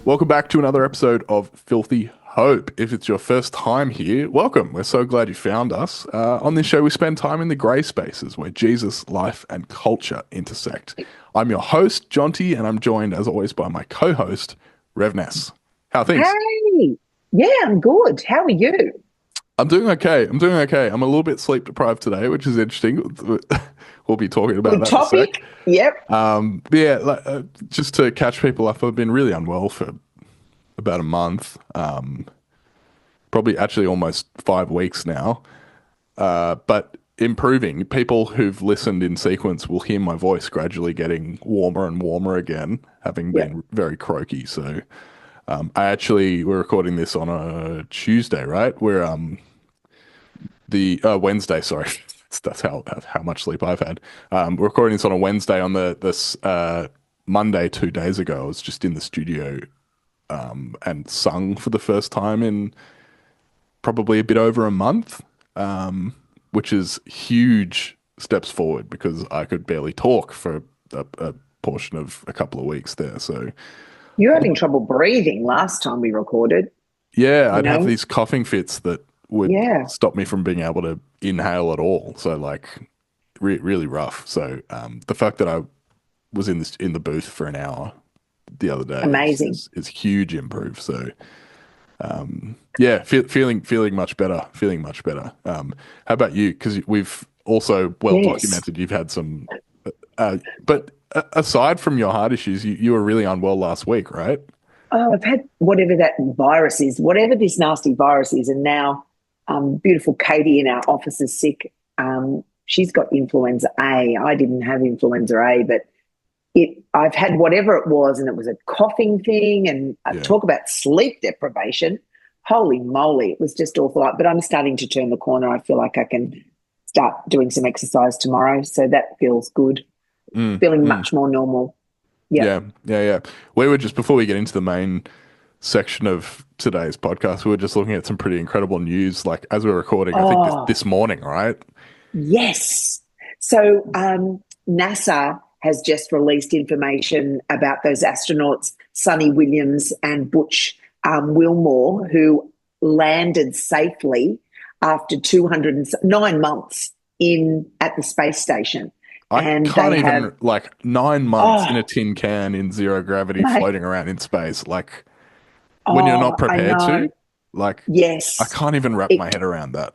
Welcome back to another episode of Filthy Hope. If it's your first time here, welcome. We're so glad you found us. On this show, we spend time in the grey spaces where Jesus, life, and culture intersect. I'm your host, Jonty, and I'm joined, as always, by my co-host, Rev Ness. How are things? Hey, yeah, I'm good. How are you? I'm doing okay. I'm a little bit sleep deprived today, which is interesting. We'll be talking about Good that in a sec. topic. Yep. But yeah, just to catch people up, I've been really unwell for about a month. Probably actually almost 5 weeks now. But improving. People who've listened in sequence will hear my voice gradually getting warmer and warmer again, having Yep. been very croaky. So we're recording this on a Tuesday, right? We're the Wednesday, sorry. That's how much sleep I've had. We're recording this on a Wednesday. On this Monday 2 days ago, I was just in the studio and sung for the first time in probably a bit over a month, which is huge steps forward because I could barely talk for a portion of a couple of weeks there. So You're having trouble breathing last time we recorded, yeah, you I'd have know? these coughing fits that would Yeah. stop me from being able to inhale at all. So like really rough. So the fact that I was in the booth for an hour the other day Amazing. is huge improve. So yeah, feeling much better. Feeling much better. How about you? Because we've also well Yes. documented you've had some, but aside from your heart issues, you were really unwell last week, right? Oh, I've had whatever that virus is, whatever this nasty virus is, and now beautiful Katie in our office is sick. She's got influenza A. I didn't have influenza A, but I've had whatever it was, and it was a coughing thing, and Yeah. talk about sleep deprivation. Holy moly, it was just awful. But I'm starting to turn the corner. I feel like I can start doing some exercise tomorrow, so that feels good. Mm, Feeling mm. much more normal. Yeah. Yeah. We were just before we get into the main section of today's podcast, we were just looking at some pretty incredible news. Like as we're recording, I think this Oh, morning, right? yes. So NASA has just released information about those astronauts, Sonny Williams and Butch Wilmore, who landed safely after 209 months in at the space station. I And can't they have, even like 9 months in a oh, tin can in zero gravity mate, floating around in space. Like when you're not oh, I prepared know. to, like I Yes. can't even wrap my It, head around that.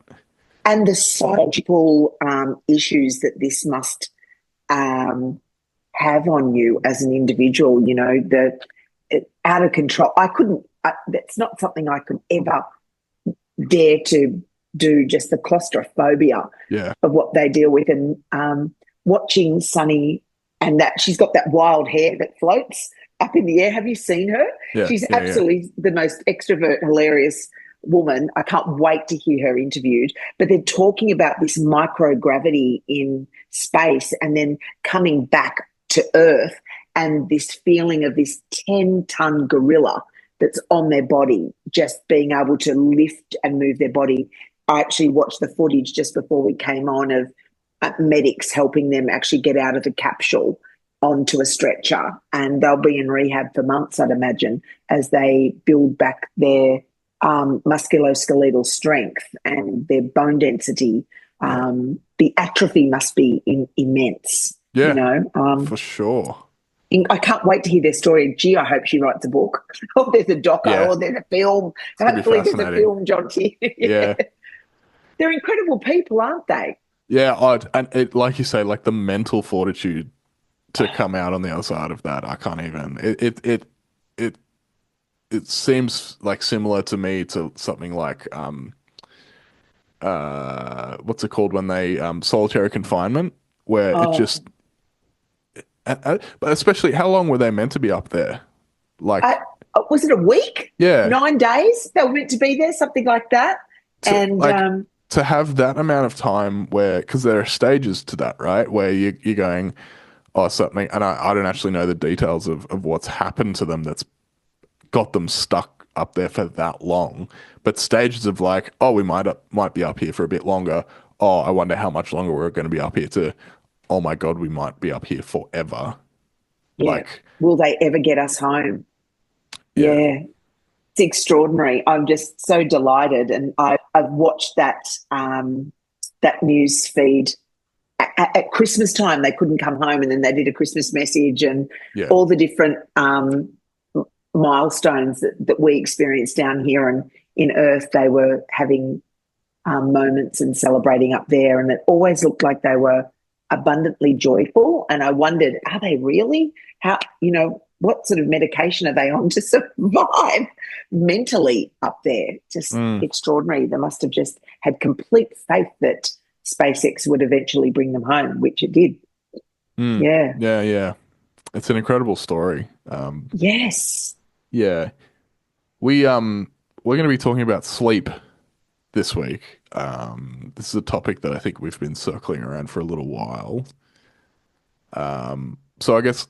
and the psychological issues that this must um, have on you as an individual, out of control. That's not something I could ever dare to do, just the claustrophobia Yeah, of what they deal with. And watching Sunny and that she's got that wild hair that floats up in the air. Have you seen her? yeah, She's yeah, yeah. absolutely the most extrovert, hilarious woman. I can't wait to hear her interviewed. But they're talking about this microgravity in space and then coming back to Earth and this feeling of this 10-ton gorilla that's on their body, just being able to lift and move their body. I actually watched the footage just before we came on of medics helping them actually get out of the capsule onto a stretcher, and they'll be in rehab for months, I'd imagine, as they build back their musculoskeletal strength and their bone density. Yeah, The atrophy must be immense, you yeah, know. for sure. I can't wait to hear their story. Gee, I hope she writes a book, or there's a doco, Yeah, or there's a film. it's gonna be Hopefully, there's a fascinating. film, Jonty. Yeah. Yeah, They're incredible people, aren't they? yeah. And it, like you say, like the mental fortitude to come out on the other side of that, I can't even. It it seems like similar to me to something like what's it called when they solitary confinement, where it Oh, just but especially how long were they meant to be up there? I, Like, was it a week? yeah, 9 days? They were meant to be there, something like that. to And like to have that amount of time where because there are stages to that, right? Where you're going, oh, something, and I don't actually know the details of what's happened to them that's got them stuck up there for that long. But stages of like, oh, we might be up here for a bit longer. Oh, I wonder how much longer we're going to be up here to. Oh my God, we might be up here forever. yeah, Like, will they ever get us home? Yeah. Yeah, it's extraordinary. I'm just so delighted, and I've watched that news feed at Christmas time. They couldn't come home, and then they did a Christmas message, and Yeah. all the different milestones that we experience down here and in Earth. They were having moments and celebrating up there, and it always looked like they were abundantly joyful. And I wondered, are they really? How, what sort of medication are they on to survive mentally up there? Just Mm, extraordinary. They must have just had complete faith that SpaceX would eventually bring them home, which it did. mm. Yeah. Yeah, yeah. It's an incredible story. Yes. Yeah. We we're going to be talking about sleep this week. This is a topic that I think we've been circling around for a little while. So I guess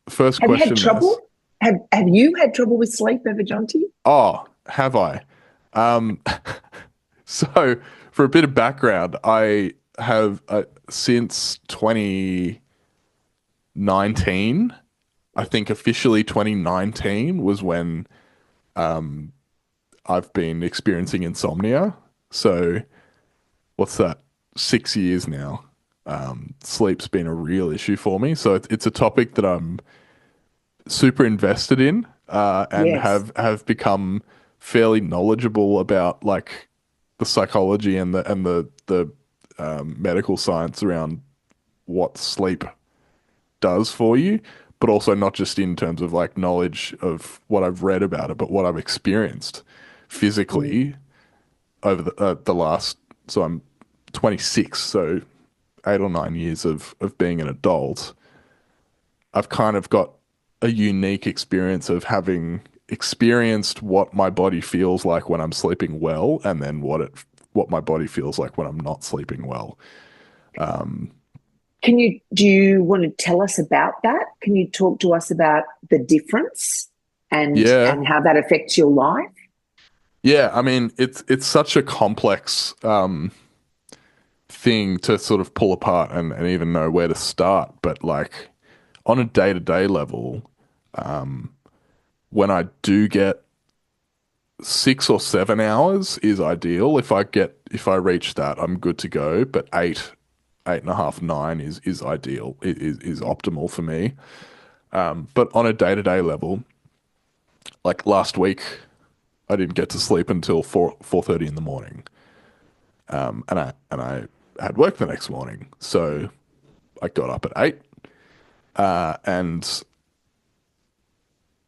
first Have you had question, Ness. trouble? Have you had trouble with sleep ever, Jonty? Oh, have I? Um, so for a bit of background, I have since 2019, I think officially 2019 was when I've been experiencing insomnia. So what's that? 6 years now. Sleep's been a real issue for me. So it's a topic that I'm super invested in, and Yes. have become fairly knowledgeable about like the psychology and the medical science around what sleep does for you, but also not just in terms of like knowledge of what I've read about it, but what I've experienced Mm, physically over the last. So I'm 26, so 8 or 9 years of being an adult. I've kind of got a unique experience of having experienced what my body feels like when I'm sleeping well, and then what my body feels like when I'm not sleeping well. do you want to tell us about that? Can you talk to us about the difference Yeah, and how that affects your life? yeah. I mean, it's such a complex thing to sort of pull apart and even know where to start. But like on a day to day level, when I do get 6 or 7 hours is ideal. If I reach that, I'm good to go. But 8, 8.5, 9 is ideal. It is optimal for me. But on a day to day level, like last week, I didn't get to sleep until 4:30 in the morning, and I had work the next morning, so I got up at 8, and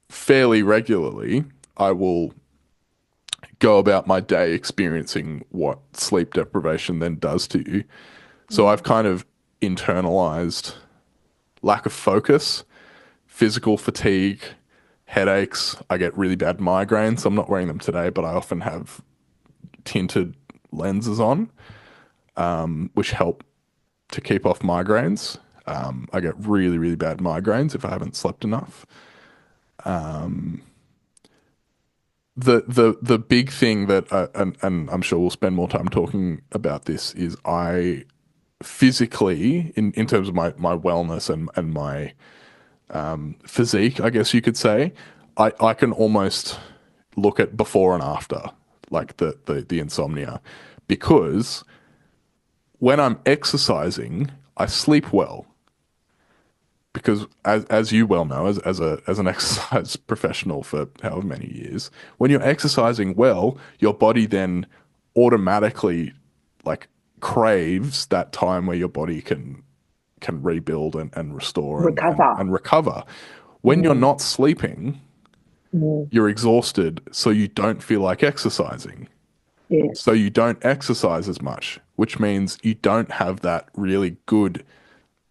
fairly regularly, I will go about my day experiencing what sleep deprivation then does to you. So I've Mm. kind of internalized lack of focus, physical fatigue, headaches. I get really bad migraines. I'm not wearing them today, but I often have tinted lenses on, which help to keep off migraines. I get really, really bad migraines if I haven't slept enough. The big thing that and I'm sure we'll spend more time talking about this is I physically in terms of my wellness and my physique, I guess you could say, I can almost look at before and after, like the insomnia, because when I'm exercising, I sleep well. Because as you well know, as an exercise professional for however many years, when you're exercising well, your body then automatically like craves that time where your body can rebuild and restore Recover. and recover. When you're Mm, not sleeping, mm, you're exhausted, so you don't feel like exercising. So yes. you don't exercise as much, which means you don't have that really good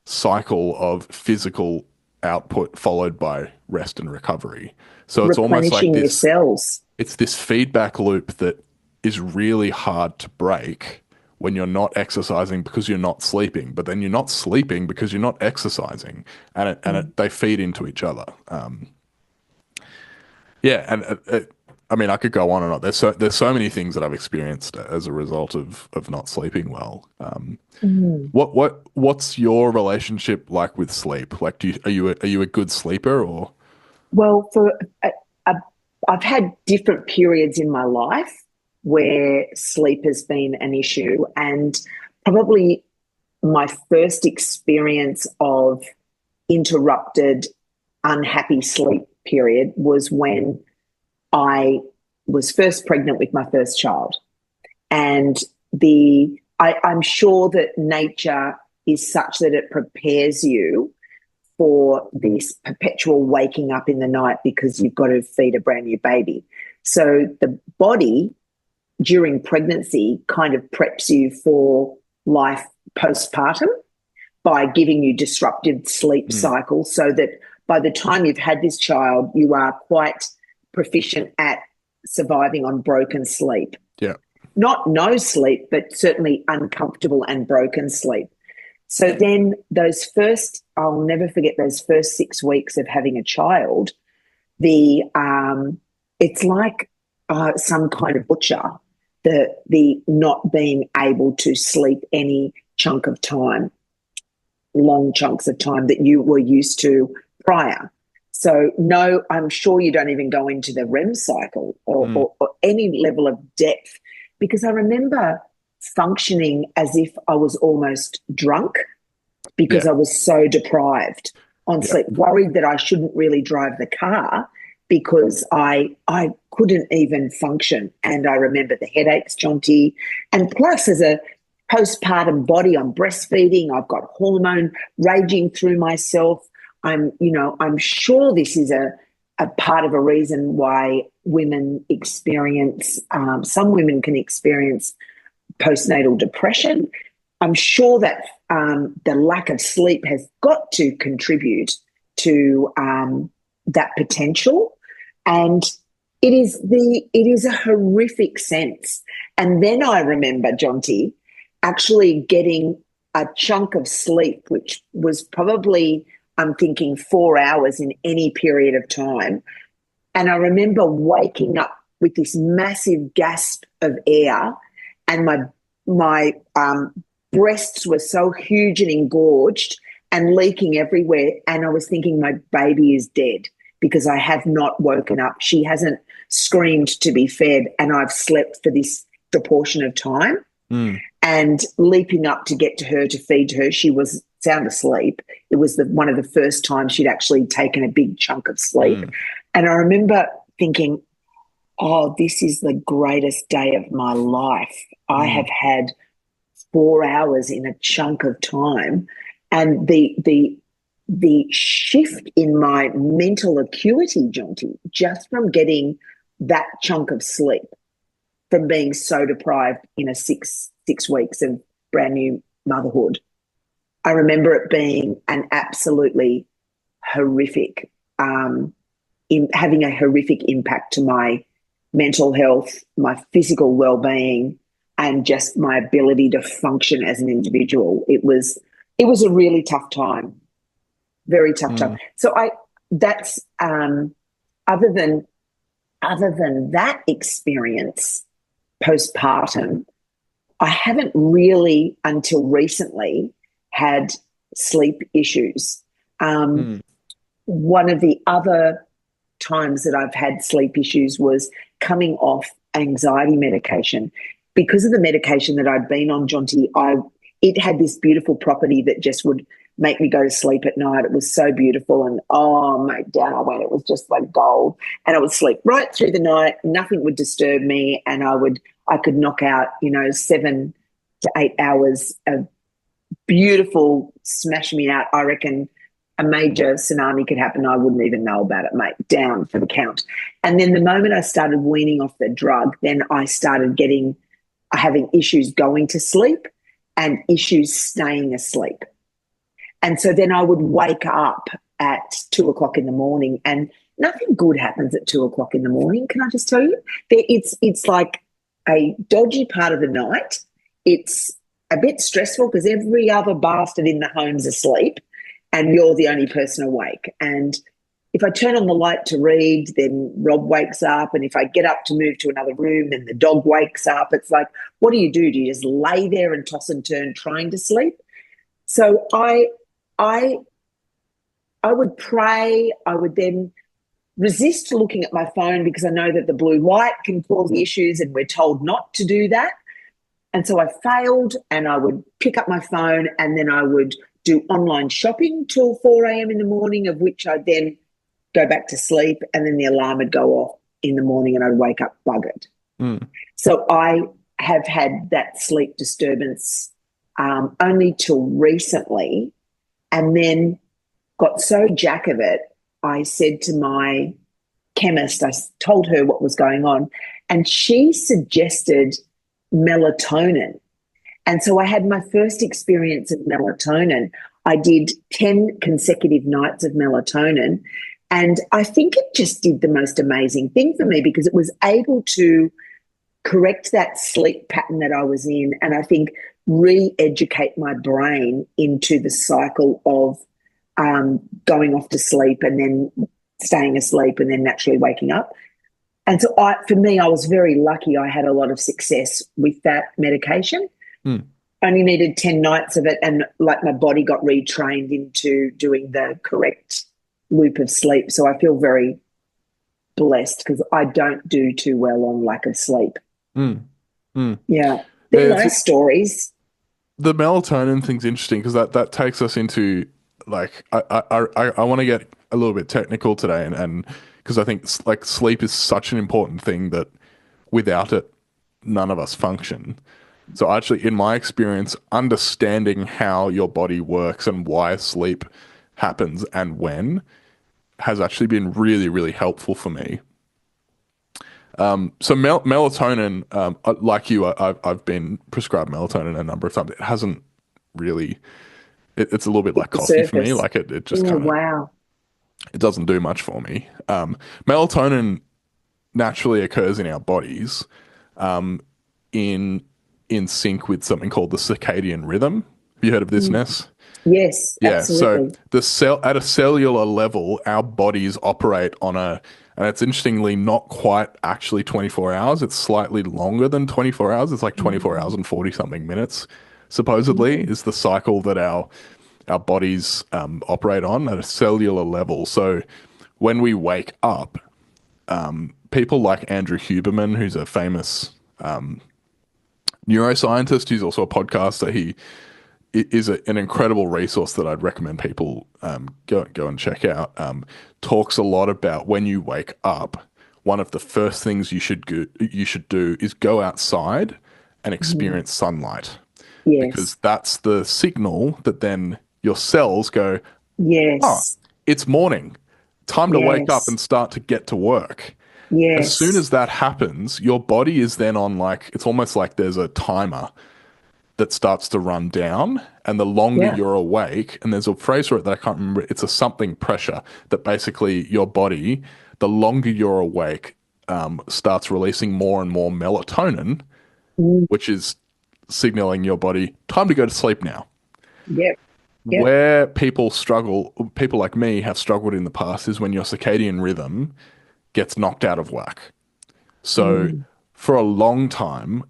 cycle of physical output followed by rest and recovery. So it's almost like Replenishing your cells. it's this feedback loop that is really hard to break when you're not exercising because you're not sleeping, but then you're not sleeping because you're not exercising, and Mm. they feed into each other. Yeah, and I mean, I could go on and on. There's so many things that I've experienced as a result of not sleeping well. Mm. What's your relationship like with sleep? Like, are you a good sleeper or? Well, for I've had different periods in my life where sleep has been an issue, and probably my first experience of interrupted, unhappy sleep period was when I was first pregnant with my first child. And I'm sure that nature is such that it prepares you for this perpetual waking up in the night because you've got to feed a brand new baby. So the body during pregnancy kind of preps you for life postpartum by giving you disrupted sleep cycles so that by the time you've had this child, you are quite proficient at surviving on broken sleep. Yeah. Not no sleep, but certainly uncomfortable and broken sleep. So then I'll never forget those first 6 weeks of having a child. It's like some kind of butcher, the not being able to sleep any chunk of time, long chunks of time that you were used to prior. So no, I'm sure you don't even go into the REM cycle or any level of depth, because I remember functioning as if I was almost drunk because I was so deprived on sleep, worried that I shouldn't really drive the car because I couldn't even function. And I remember the headaches, Jonty. And plus, as a postpartum body, I'm breastfeeding, I've got hormone raging through myself. I'm sure this is a part of a reason why women experience, some women can experience postnatal depression. I'm sure that the lack of sleep has got to contribute to that potential, and it is a horrific sense. And then I remember, Jonty, actually getting a chunk of sleep, which was probably, I'm thinking, 4 hours in any period of time. And I remember waking up with this massive gasp of air, and my breasts were so huge and engorged and leaking everywhere. And I was thinking, my baby is dead because I have not woken up. She hasn't screamed to be fed, and I've slept for this proportion of time. And leaping up to get to her to feed her, she was sound asleep. It was one of the first times she'd actually taken a big chunk of sleep. And I remember thinking, oh, this is the greatest day of my life. I have had 4 hours in a chunk of time. And the shift in my mental acuity, Jonty, just from getting that chunk of sleep, from being so deprived in a six weeks of brand new motherhood. I remember it being an absolutely horrific, having a horrific impact to my mental health, my physical well-being, and just my ability to function as an individual. It was a really tough time, very tough time. So that's other than that experience postpartum, I haven't really until recently had sleep issues. One of the other times that I've had sleep issues was coming off anxiety medication. Because of the medication that I'd been on, Jonty, it had this beautiful property that just would make me go to sleep at night. It was so beautiful, and mate, down I went. It was just like gold, and I would sleep right through the night. Nothing would disturb me, and I could knock out 7 to 8 hours of beautiful smash me out. I reckon a major tsunami could happen. I wouldn't even know about it, mate, down for the count. And then the moment I started weaning off the drug, then I started having issues going to sleep and issues staying asleep. And so then I would wake up at 2 o'clock in the morning, and nothing good happens at 2 o'clock in the morning. Can I just tell you? It's like a dodgy part of the night. It's a bit stressful because every other bastard in the home's asleep and you're the only person awake. And if I turn on the light to read, then Rob wakes up. And if I get up to move to another room, then the dog wakes up. It's like, what do? Do you just lay there and toss and turn trying to sleep? So I would pray. I would then resist looking at my phone because I know that the blue light can cause issues and we're told not to do that. And so I failed, and I would pick up my phone and then I would do online shopping till 4 a.m. in the morning, of which I'd then go back to sleep, and then the alarm would go off in the morning and I'd wake up buggered. Mm. So I have had that sleep disturbance only till recently, and then got so jack of it, I said to my chemist, I told her what was going on, and she suggested melatonin. And so I had my first experience of melatonin. I did 10 consecutive nights of melatonin. And I think it just did the most amazing thing for me because it was able to correct that sleep pattern that I was in. And I think re-educate my brain into the cycle of going off to sleep and then staying asleep and then naturally waking up. And so for me, I was very lucky. I had a lot of success with that medication. Mm. Only needed 10 nights of it, and like my body got retrained into doing the correct loop of sleep. So I feel very blessed because I don't do too well on lack of sleep. Mm. Mm. Yeah. They're Yeah, nice stories. the melatonin thing's interesting because that takes us into like I want to get a little bit technical today and because I think like sleep is such an important thing that without it none of us function. So actually, in my experience, understanding how your body works and why sleep happens and when has actually been really, really helpful for me. So melatonin, like you, I've been prescribed melatonin a number of times. It hasn't really. It's a little bit like The coffee for me. surface. Like it just Yeah, kind of wow. it doesn't do much for me. Melatonin naturally occurs in our bodies in in sync with something called the circadian rhythm. Have you heard of this, Mm. Ness? Yes, Yeah. So absolutely. the cell at a cellular level, our bodies operate on a, and it's interestingly not quite actually 24 hours. It's slightly longer than 24 hours. It's like 24 hours Mm. and 40 something minutes, supposedly, Mm. is the cycle that our bodies operate on at a cellular level. So when we wake up, people like Andrew Huberman, who's a famous neuroscientist, who's also a podcaster, he is an incredible resource that I'd recommend people go and check out. Talks a lot about when you wake up, one of the first things you should do is go outside and Mm. experience sunlight because Yes, that's the signal that then your cells go, oh, yes, it's morning, time to wake up yes, and start to get to work. As soon yes. as that happens, your body is then on like, it's almost like there's a timer that starts to run down. And the longer Yeah. you're awake, and there's a phrase for it that I can't remember, it's a something pressure that basically your body, the longer you're awake, starts releasing more and more melatonin, Mm. which is signaling your body, time to go to sleep now. Yep, yep. Where people struggle, people like me have struggled in the past, is when your circadian rhythm gets knocked out of whack. So Mm. for a long time,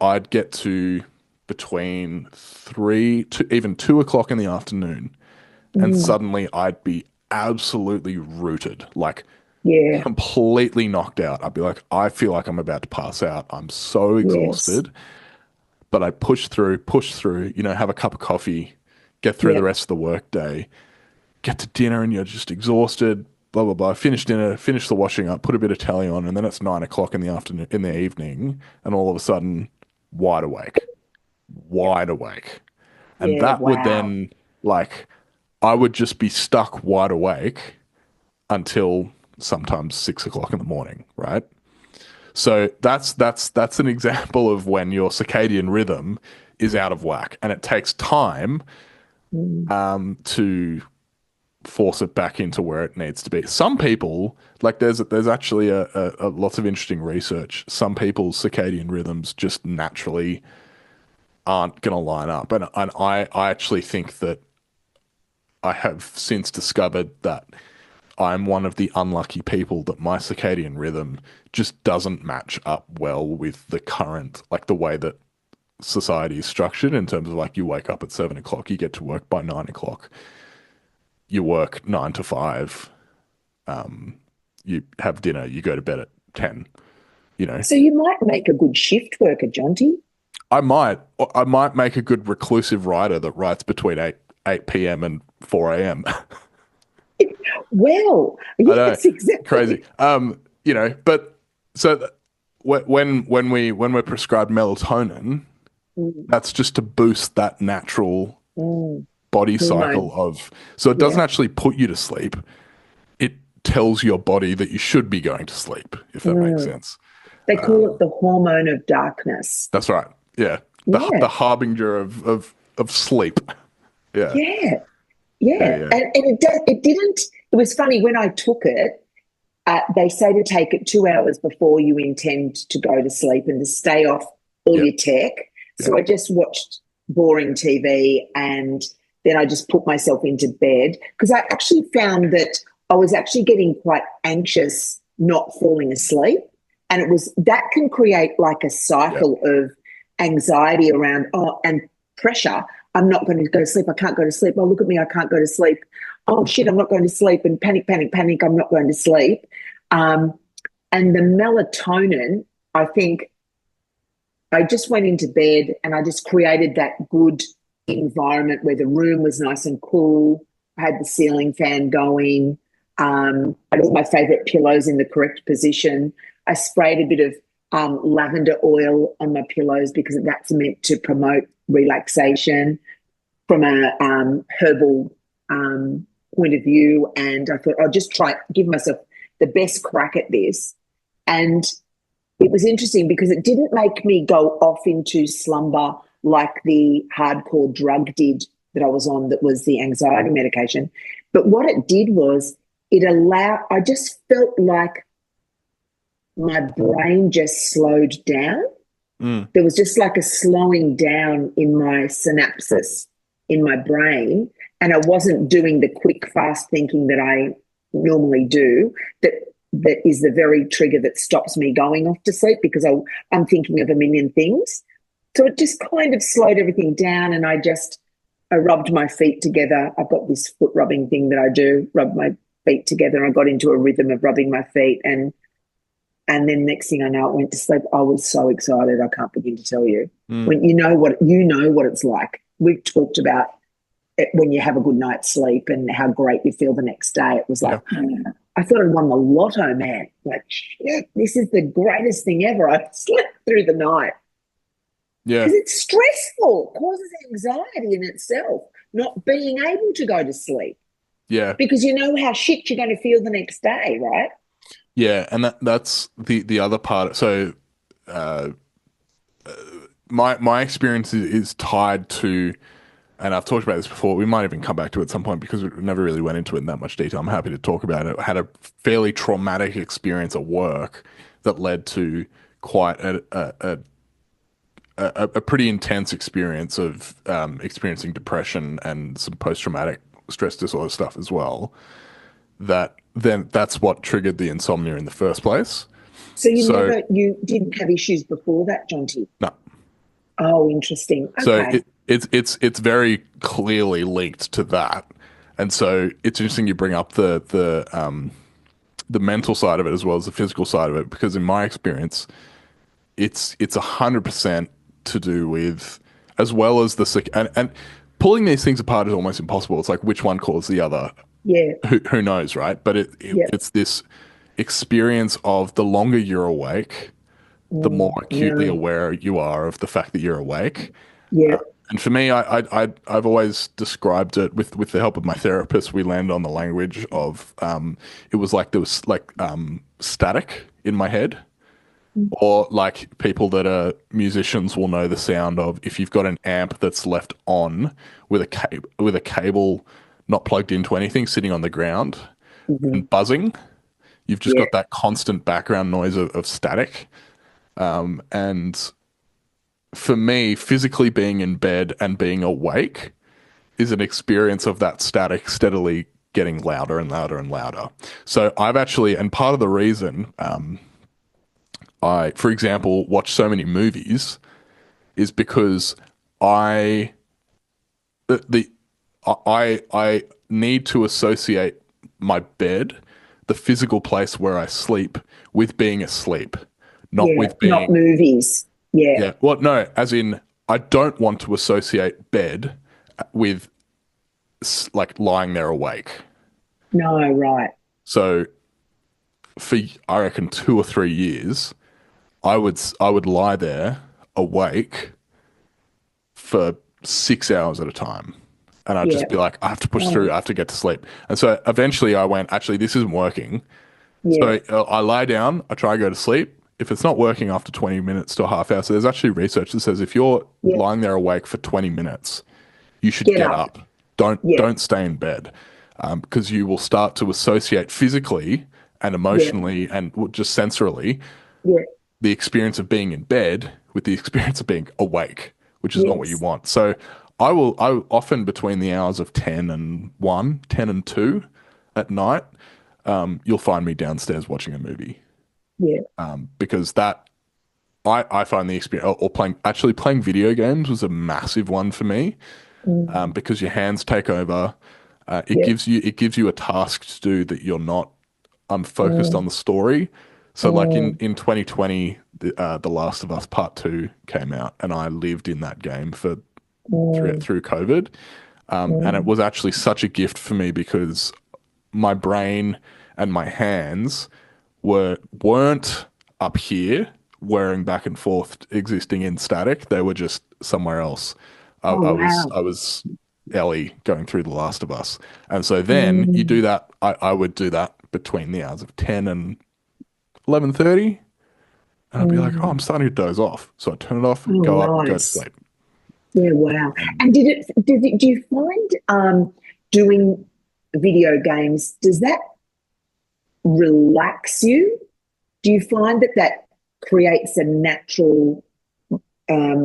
I'd get to between 3 to even 2 o'clock in the afternoon, and Mm. suddenly I'd be absolutely rooted, like Yeah, completely knocked out. I'd be like, I feel like I'm about to pass out. I'm so yes, exhausted, but I push through, have a cup of coffee, get through the yep, rest of the workday, get to dinner and you're just exhausted, blah blah blah. Finish dinner, finish the washing up, put a bit of telly on, and then it's 9 o'clock in the afternoon, in the evening, and all of a sudden, wide awake, yep. wide awake, and Yeah, that would wow. then like I would just be stuck wide awake until sometimes 6 o'clock in the morning, right? So that's an example of when your circadian rhythm is out of whack, and it takes time Mm. to force it back into where it needs to be. Some people, like there's actually a lots of interesting research. Some people's circadian rhythms just naturally aren't going to line up, and I actually think that I have since discovered that I'm one of the unlucky people that my circadian rhythm just doesn't match up well with the current, like the way that society is structured in terms of like you wake up at 7 o'clock, you get to work by 9 o'clock, you work 9 to 5, you have dinner, you go to bed at 10, you know. So you might make a good shift worker, Jonty. I might make a good reclusive writer that writes between 8 p.m. and 4 a.m. Well, I know, yes, crazy. exactly. You know, but so when we're prescribed melatonin, Mm, that's just to boost that natural mm, body cycle hormone. of, so it doesn't Yeah. actually put you to sleep. It tells your body that you should be going to sleep, if that makes Mm. sense. They call it the hormone of darkness. That's right. Yeah. The Yeah. harbinger of sleep. Yeah. Yeah. Yeah. Yeah. Yeah. And it didn't, it was funny when I took it, they say to take it 2 hours before you intend to go to sleep and to stay off all Yeah. your tech. Yeah. So I just watched boring TV and then I just put myself into bed because I actually found that I was actually getting quite anxious not falling asleep. And it was that can create like a Yeah. cycle of anxiety around, oh, and pressure. I'm not going to go to sleep. I can't go to sleep. Oh, look at me. I can't go to sleep. Oh, shit. I'm not going to sleep. And panic, panic, panic. I'm not going to sleep. Um, and the melatonin, I think I just went into bed and I just created that good environment where the room was nice and cool. I had the ceiling fan going. I had all my favorite pillows in the correct position. I sprayed a bit of lavender oil on my pillows because that's meant to promote relaxation from a herbal point of view. And I thought I'll just try give myself the best crack at this. And it was interesting because it didn't make me go off into slumber like the hardcore drug did that I was on, that was the anxiety medication. But what it did was I just felt like my brain just slowed down. Mm. There was just like a slowing down in my synapses in my brain. And I wasn't doing the quick, fast thinking that I normally do, that that is the very trigger that stops me going off to sleep because I'm thinking of a million things. So it just kind of slowed everything down. And I rubbed my feet together. I've got this foot rubbing thing that I do, rub my feet together. And I got into a rhythm of rubbing my feet. And then next thing I know, it went to sleep. I was so excited. I can't begin to tell you. Mm. When you know what it's like. We've talked about it when you have a good night's sleep and how great you feel the next day. It was like, Yeah. I thought I'd won the lotto, man. Like, shit, this is the greatest thing ever. I slept through the night Yeah. because it's stressful, causes anxiety in itself, not being able to go to sleep Yeah. because you know how shit you're going to feel the next day, right? Yeah. And that's the other part. So, uh, my experience is tied to, and I've talked about this before. We might even come back to it at some point because we never really went into it in that much detail. I'm happy to talk about it. I had a fairly traumatic experience at work that led to quite a pretty intense experience of experiencing depression and some post-traumatic stress disorder stuff as well. That's what triggered the insomnia in the first place. So So you didn't have issues before that, Jonty? no, Oh, interesting. so Okay. it's very clearly linked to that, and so it's interesting you bring up the mental side of it as well as the physical side of it, because in my experience, it's 100% to do with, as well as the sick, and pulling these things apart is almost impossible. It's like which one caused the other. Yeah. Who knows, right? But Yeah. it's this experience of the longer you're awake, the more acutely Yeah. aware you are of the fact that you're awake. Yeah. And for me, I've always described it with the help of my therapist. We landed on the language of it was like there was like static in my head, or like people that are musicians will know the sound of if you've got an amp that's left on with a cable not plugged into anything, sitting on the ground Mm-hmm. and buzzing. You've just Yeah. got that constant background noise of static. And for me, physically being in bed and being awake is an experience of that static steadily getting louder and louder and louder. So I've actually, and part of the reason I, for example, watch so many movies is because I the I need to associate my bed, the physical place where I sleep with being asleep, not Yeah. with Not being, movies. Yeah. yeah. Well, no, as in, I don't want to associate bed with like lying there awake. No, right. So for, I reckon, 2 or 3 years, I would lie there awake for 6 hours at a time. And I'd Yeah. just be like, I have to push through. Oh, I have to get to sleep. And so eventually I went, actually, this isn't working. yeah. So I lie down, I try and go to sleep. If it's not working after 20 minutes to a half hour, so there's actually research that says if you're Yeah. lying there awake for 20 minutes, you should Get get up. up. Don't Yeah. don't stay in bed, because you will start to associate physically and Yeah. emotionally and just sensorily Yeah. the experience of being in bed with the experience of being awake, which is not what you Yes. want. So I will often between the hours of 10 and 1, 10 and 2 at night, you'll find me downstairs watching a movie. Yeah. Because that I find the experience or playing video games was a massive one for me, Mm. because your hands take over. It Yeah. gives you a task to do that you're not focused on Mm. the story. So like in Mm. 2020, The Last of Us Part 2 came out, and I lived in that game for Mm. through COVID. And it Mm. was actually such a gift for me because my brain and my hands weren't up here whirring back and forth existing in static. They were just somewhere else. I, Oh, I was wow. I was Ellie going through The Last of Us. And so then you do Mm. that. I would do that between the hours of 10 and 11:30, and I'd be like, oh, I'm Mm. starting to doze off. So I turn it off, Oh, go up, go to nice. sleep. Yeah, wow. And And do you find doing video games, does that relax you? Do you find that that creates a natural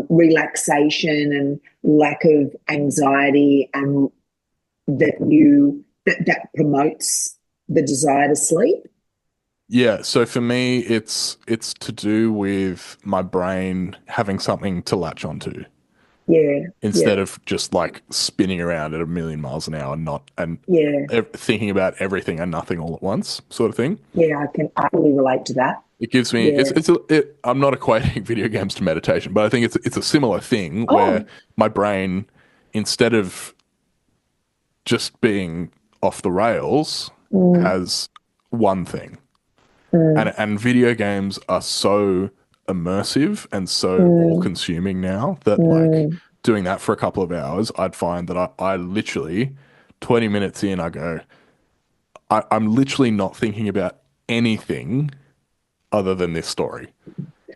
relaxation and lack of anxiety, and that promotes the desire to sleep? yeah, so for me, it's to do with my brain having something to latch onto, Yeah, yeah, instead of just like spinning around at a million miles an hour, yeah, thinking about everything and nothing all at once, sort of thing. yeah. I fully relate to that. It gives me Yeah. I'm not equating video games to meditation, but I think it's a similar thing where Oh, my brain, instead of just being off the rails, mm, has one thing. And mm, video games are so immersive and so mm, all-consuming now that like mm. doing that for a couple of hours, I'd find that I literally 20 minutes in, I go, I'm literally not thinking about anything other than this story.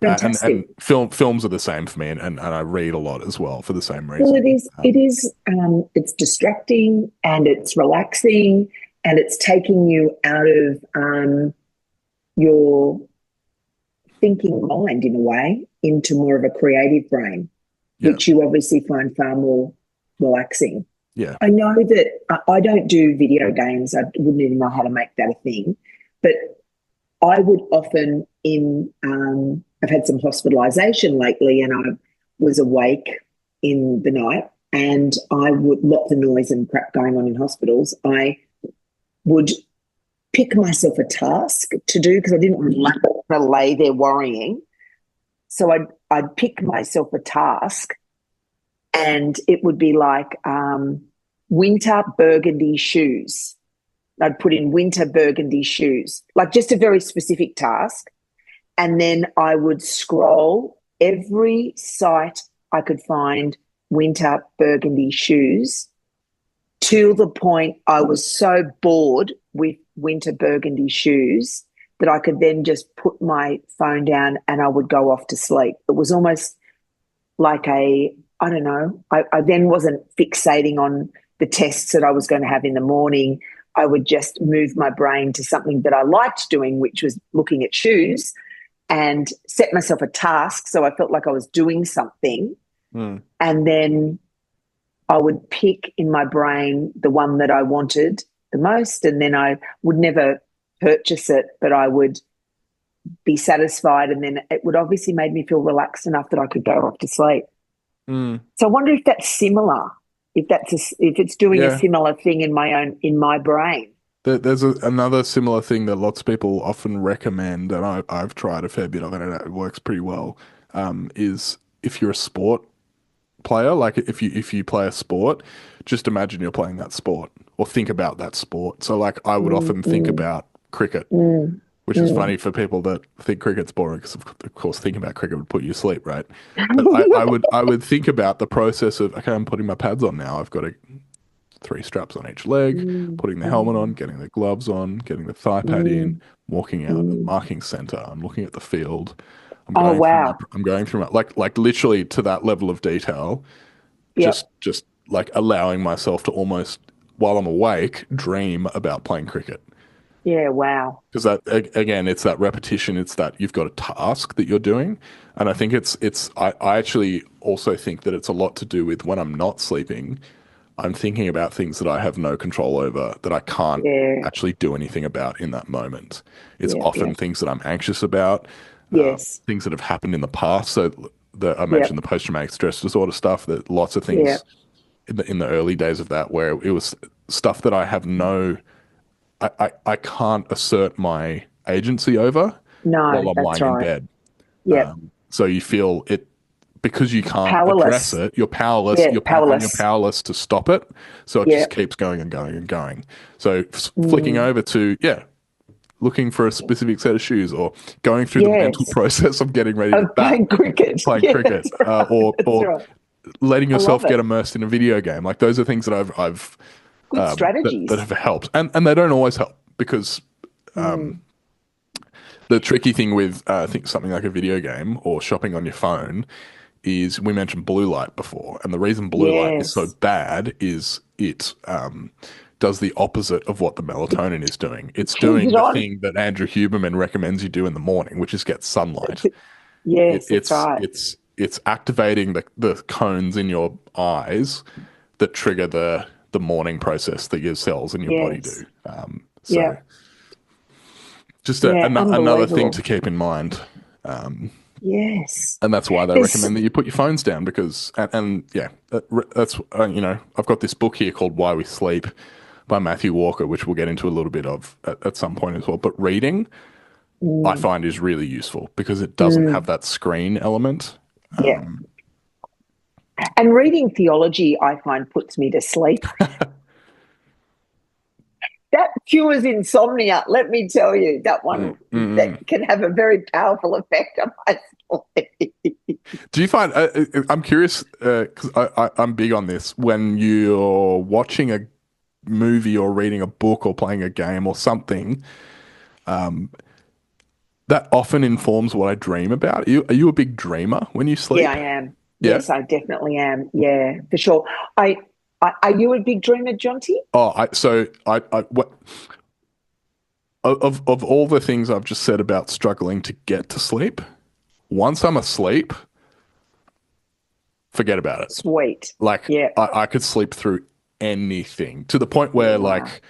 And Fantastic. films are the same for me, and I read a lot as well for the same Well, reason. it is, it's distracting and it's relaxing and it's taking you out of your thinking mind in a way into more of a creative brain, Yeah, which you obviously find far more relaxing. yeah, I know that I don't do video games. I wouldn't even know how to make that a thing, but I would often I've had some hospitalisation lately, and I was awake in the night, and I would lots of noise and crap going on in hospitals. I would pick myself a task to do because I didn't want to lay there worrying. So I'd pick myself a task, and it would be like winter burgundy shoes. I'd put in winter burgundy shoes, like just a very specific task. And then I would scroll every site I could find winter burgundy shoes to the point I was so bored with winter burgundy shoes that I could then just put my phone down and I would go off to sleep. It was almost like I don't know, I then wasn't fixating on the tests that I was going to have in the morning. I would just move my brain to something that I liked doing, which was looking at shoes, and set myself a task. So I felt like I was doing something. mm, And then I would pick in my brain the one that I wanted the most. And then I would never purchase it, but I would be satisfied. And then it would obviously make me feel relaxed enough that I could go off to sleep. mm, So I wonder if that's similar, if it's doing a yeah. similar thing in my brain. There's another similar thing that lots of people often recommend, and I've tried a fair bit of it, and it works pretty well. Is if you're a sport player, like if you play a sport, just imagine you're playing that sport, or think about that sport. So like I would Mm, often think mm, about cricket, mm, which is mm. funny for people that think cricket's boring, because of course thinking about cricket would put you to sleep, right? But I would think about the process of, okay, I'm putting my pads on now. I've got to three straps on each leg, Mm, putting the helmet on, mm, getting the gloves on, getting the thigh pad in, mm, walking out, I'm mm. marking center, I'm looking at the field, Oh, wow. I'm going through my, like literally to that level of detail, Yep. just like allowing myself to almost, while I'm awake, dream about playing cricket. Yeah, wow. Because again, it's that repetition. It's that you've got a task that you're doing, and I think I actually also think that it's a lot to do with when I'm not sleeping. I'm thinking about things that I have no control over, that I can't Yeah, actually do anything about in that moment. It's yeah, yeah. often things that I'm anxious about, Yes. things that have happened in the past. So I mentioned the Yep. post-traumatic stress disorder stuff. That lots of Yeah. things in the early days of that, where it was stuff that I have no, I can't assert my agency over while No, I'm that's lying in right. bed. Yep. So you feel it, because you can't address Powerless. it. You're powerless. Yeah, You're powerless. powerless to stop it. So it just Yep. keeps going and going and going. So flicking Mm. over to, yeah, looking for a specific set of shoes, or going through the mental Yes. process of getting ready to Of bat, playing cricket. playing Yeah, cricket, that's right. That's or right. letting I love yourself get it. immersed in a video game. Like those are things that I've Good that strategies. have helped, and they don't always help, because Mm. the tricky thing with I think something like a video game or shopping on your phone is, we mentioned blue light before, and the reason blue light is so Yes. bad is it does the opposite of what the melatonin is doing. It's Keep doing it the on. thing that Andrew Huberman recommends you do in the morning, which is get sunlight. Yes, that's right. It's activating the cones in your eyes that trigger the morning process that your cells in your body Yes. do. So Yeah. just Yeah. another thing Unbelievable. to keep in mind. Yes. And that's why they There's, recommend that you put your phones down, because, and yeah, that's, I've got this book here called Why We Sleep by Matthew Walker, which we'll get into a little bit of at some point as well. But reading, I mm, find, is really useful because it doesn't have mm, that screen element. yeah. And reading theology, I find, puts me to sleep. That cures insomnia. Let me tell you, that Mm, one mm, that mm. can have a very powerful effect on my sleep. Do you find, I'm curious, because I'm big on this, when you're watching a movie or reading a book or playing a game or something, that often informs what I dream about. Are you a big dreamer when you Yeah, sleep? I am. Yeah. Yes, I definitely am. Yeah, for sure. I, are you a big dreamer, Jonty? Oh, what of all the things I've just said about struggling to get to sleep, once I'm asleep, forget about it. Sweet. Like Yeah. I could sleep through anything, to the point Yeah. where, Wow. like,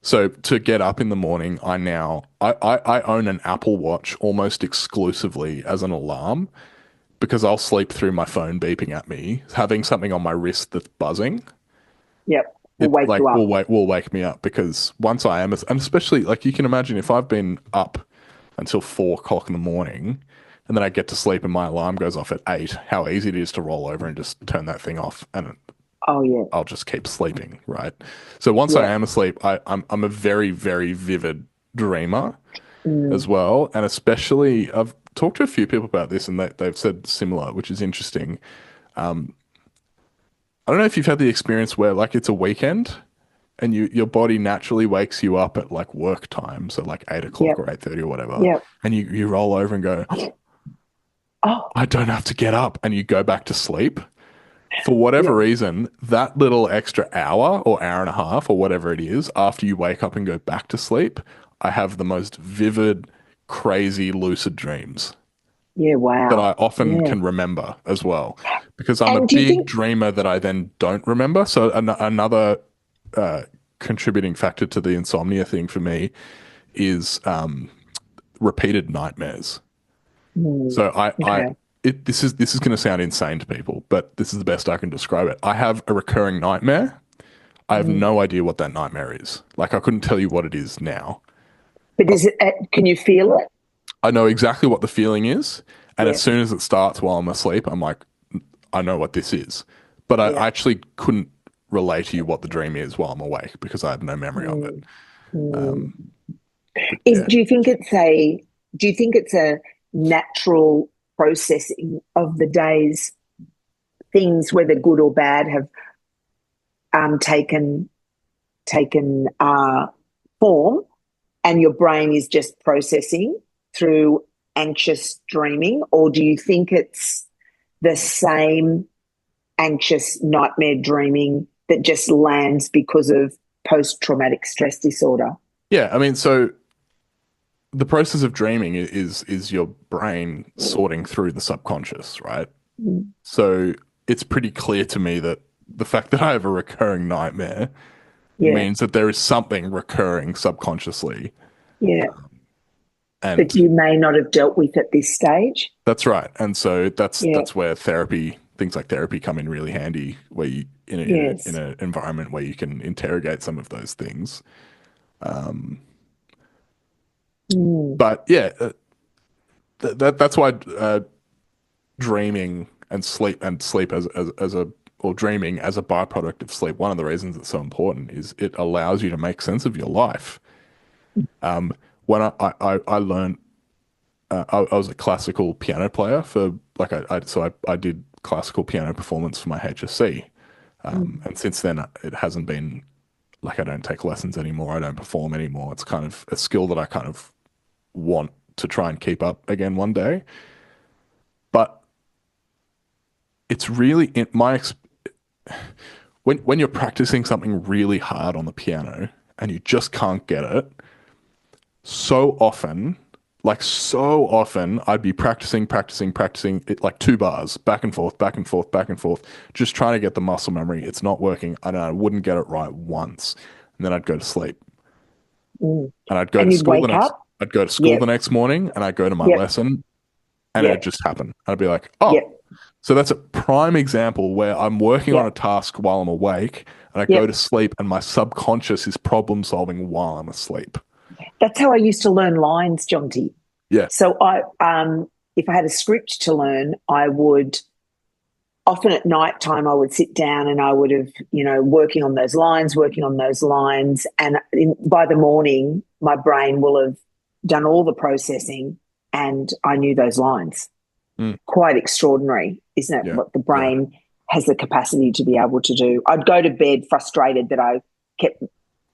so to get up in the morning, I own an Apple Watch almost exclusively as an alarm, because I'll sleep through my phone beeping at me, having something on my wrist that's buzzing. Yep. Will It wake like you up. will wake me up, because once I am, and especially, like, you can imagine, if I've been up until 4 o'clock in the morning, and then I get to sleep and my alarm goes off at 8, how easy it is to roll over and just turn that thing off, and Oh, yeah. I'll just keep sleeping, right? So once I Yeah. am asleep, I'm a very, very vivid dreamer as Mm. well. And especially, I've talked to a few people about this, and they've said similar, which is interesting. I don't know if you've had the experience where, like, it's a weekend and your body naturally wakes you up at like work time, so like 8 o'clock Yep. or 8:30 or whatever, Yep. and you roll over and go, Oh, I don't have to get up, and you go back to sleep. For whatever yep. reason, that little extra hour or hour and a half or whatever it is after you wake up and go back to sleep, I have the most vivid, crazy, lucid dreams Yeah. that I Wow. often Yeah. can remember as well, because I'm a And do you big think, dreamer that I then don't remember. So another uh, contributing factor to the insomnia thing for me is repeated nightmares. mm, So okay. this is going to sound insane to people, but this is the best I can describe it. I have a recurring nightmare. I have Mm. no idea what that nightmare is. Like I couldn't tell you what it is now. But is it, can you feel it? I know exactly what the feeling is, and as Yeah, soon as it starts while I'm asleep, I'm like, I know what this is. But I yeah. actually couldn't relay to you what the dream is while I'm awake because I have no memory of it. Mm, mm. But Is, yeah, do you think it's a natural processing of the day's things, whether good or bad, have taken form, and your brain is just processing through anxious dreaming, or do you think it's the same anxious nightmare dreaming that just lands because of post traumatic stress disorder? yeah. I mean, so the process of dreaming is your brain sorting through the subconscious, right? Mm. So it's pretty clear to me that the fact that I have a recurring nightmare Yeah, means that there is something recurring subconsciously. yeah. But And you may not have dealt with at this stage. that's right. And so Yeah, that's where therapy, things like therapy come in really handy, where you in yes. an environment where you can interrogate some of those things. Mm, But yeah, that's why dreaming and sleep as a or dreaming as a byproduct of sleep. One of the reasons it's so important is it allows you to make sense of your life. When I learned I was a classical piano player for like I did classical piano performance for my HSC, mm, and since then it hasn't been like I don't take lessons anymore. I don't perform anymore. It's kind of a skill that I kind of want to try and keep up again one day. But it's really in my when you're practicing something really hard on the piano and you just can't get it, so often, so often, I'd be practicing it like two bars, back and forth, back and forth, back and forth, just trying to get the muscle memory. It's not working. I wouldn't get it right once. And then I'd go to sleep. mm. And I'd go And to you'd school wake up. I'd go to school the Yep, next morning and I'd go to my yep, lesson and it'd yep, just happen. I'd be like, yep, oh, so that's a prime example where I'm working on a yep, task while I'm awake and I go to yep. sleep and my subconscious is problem solving while I'm asleep. That's how I used to learn lines, Jonty. Yeah. So if I had a script to learn, I would often at night time I would sit down and I would have, working on those lines, and by the morning my brain will have done all the processing, and I knew those lines. Mm. Quite extraordinary, isn't it? Yeah. What the Yeah. brain has the capacity to be able to do. I'd go to bed frustrated that I kept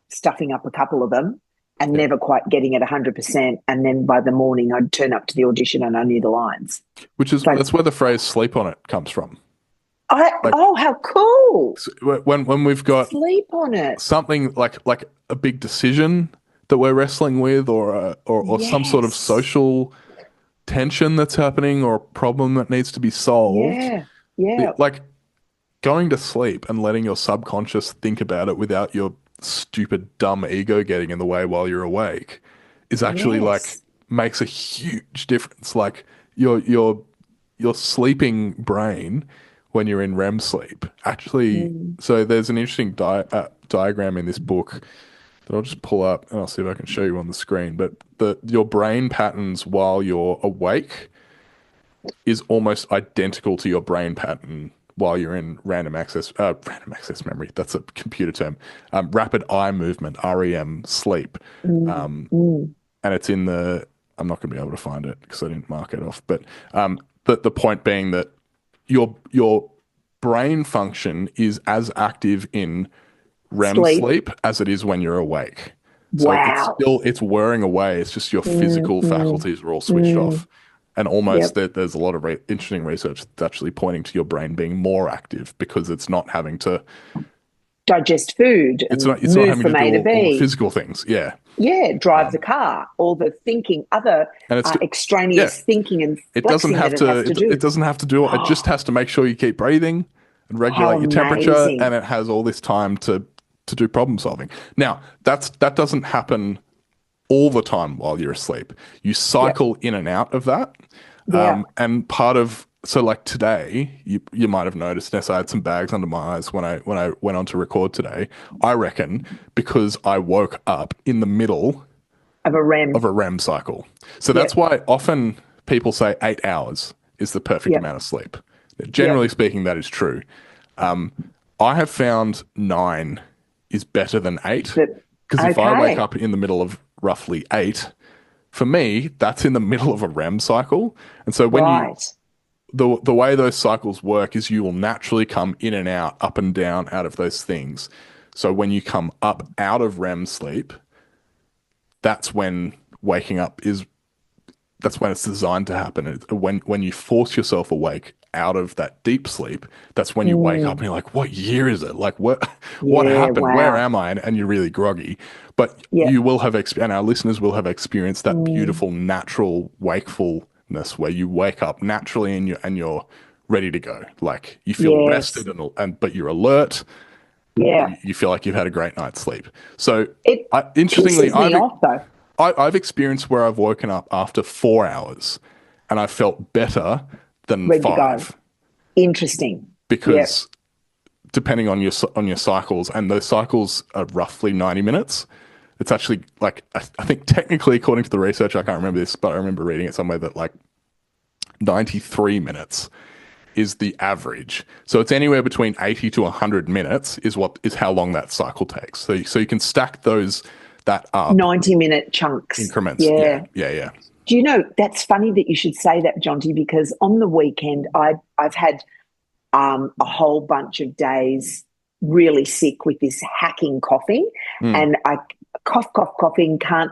stuffing up a couple of them and Yeah. never quite getting it 100%. And then by the morning, I'd turn up to the audition and I knew the lines. Which is So that's where the phrase "sleep on it" comes from. Like oh, how cool. when we've got Sleep on it. something like a big decision that we're wrestling with, or some sort of Yes. social tension that's happening, or a problem that needs to be solved. Yeah. Yeah. Like going to sleep and letting your subconscious think about it without your stupid dumb ego getting in the way while you're awake is actually like Yes. makes a huge difference. Like your sleeping brain when you're in REM sleep actually. Mm. So there's an interesting diagram in this book that I'll just pull up and I'll see if I can show you on the screen. But the your brain patterns while you're awake is almost identical to your brain pattern while you're in random access memory. That's a computer term. Rapid eye movement, REM, sleep. Mm. Um, Mm. and it's in the, I'm not going to be able to find it because I didn't mark it off. But the point being that your brain function is as active in REM Sleep. sleep as it is when you're awake. So Wow. it's whirring away. It's just your Mm. physical Mm. faculties are all switched Mm. off. And almost Yep. there's a lot of interesting research that's actually pointing to your brain being more active because it's not having to, Digest food and it's not move having to from do A to all the B. physical things. Yeah. Yeah, drive the Um, car, all the thinking, other and yeah, extraneous thinking and it doesn't flexing that have it has to it do. doesn't have to do it. It just Oh, has to make sure you keep breathing and how regulate your temperature, and amazing. it has all this time to do problem solving. Now, that doesn't happen all the time while you're asleep. You Yep. cycle in and out of that. Yeah. And part of so like today, you might have noticed, Ness, I had some bags under my eyes when I went on to record today. I reckon because I woke up in the middle of a of REM. a REM cycle. So that's Yep, why often people say 8 hours is the perfect yep, amount of sleep. yep. Generally speaking, that is true. Um, I have found 9 is better than 8 But because if I wake okay, up in the middle of roughly 8, for me, that's in the middle of a REM cycle. And so when you right. the way those cycles work is you will naturally come in and out, up and down out of those things. So when you come up out of REM sleep, that's when waking up is that's when it's designed to happen. When you force yourself awake out of that deep sleep, that's when you wake up and Mm, you're like, "What year is it? Like, what yeah, happened? Where wow. am I?" And you're really groggy. But you Yep. will have and our listeners will have experienced that Mm, beautiful natural wakefulness where you wake up naturally and you're ready to go. Like you feel yes. rested and but you're alert. Yeah. You feel like you've had a great night's sleep. So, It interestingly, pisses me off though. I've experienced where I've woken up after 4 hours and I felt better than Ready to go. 5 Interesting. Yep. because depending on your cycles, and those cycles are roughly 90 minutes. It's actually like I think technically, according to the research, I can't remember this, but I remember reading it somewhere that like 93 minutes is the average. So it's anywhere between 80 to 100 minutes is how long that cycle takes. So you can stack those that up 90-minute chunks. increments. Yeah, Yeah. yeah, yeah. Do you know that's funny that you should say that, Jonty, because on the weekend I've had a whole bunch of days really sick with this hacking coughing, Mm. and I coughing, can't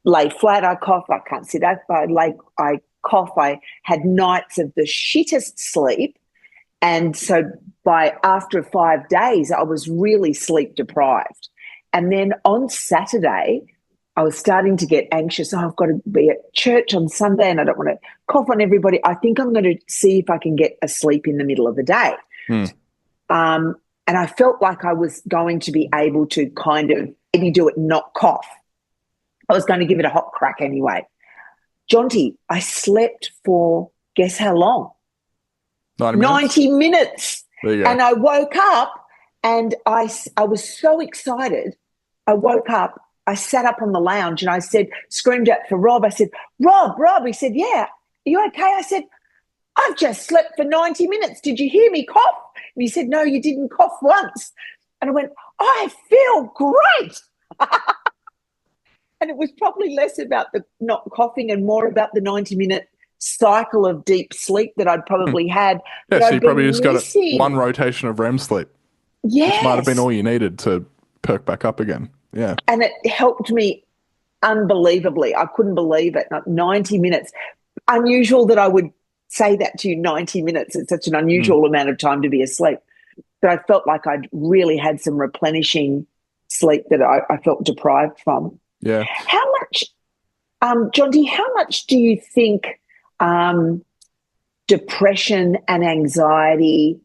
lay flat. I cough. I can't sit up. I cough. I had nights of the shittest sleep, and so by after 5 days, I was really sleep deprived. And then on Saturday, I was starting to get anxious. Oh, I've got to be at church on Sunday and I don't want to cough on everybody. I think I'm going to see if I can get asleep in the middle of the day. Mm. Um, and I felt like I was going to be able to kind of maybe do it, not cough. I was going to give it a hot crack anyway. Jonty, I slept for guess how long? 90 minutes. 90 minutes. There you go. And I woke up and I was so excited. I woke up, I sat up on the lounge and I said, screamed out for Rob. I said, Rob. He said, yeah. Are you okay? I said, I've just slept for 90 minutes. Did you hear me cough? And he said, no, you didn't cough once. And I went, I feel great. And it was probably less about the not coughing and more about the 90-minute cycle of deep sleep that I'd Hmm. probably had Yeah, that so you I'd probably been just got one missing. rotation of REM sleep, which might have been Yes. all you needed to perk back up again. Yeah. And it helped me unbelievably. I couldn't believe it. 90 minutes. Unusual that I would say that to you, 90 minutes. It's such an Mm. unusual amount of time to be asleep. But I felt like I'd really had some replenishing sleep that I felt deprived from. Yeah. How much, Jonty, how much do you think um, depression and anxiety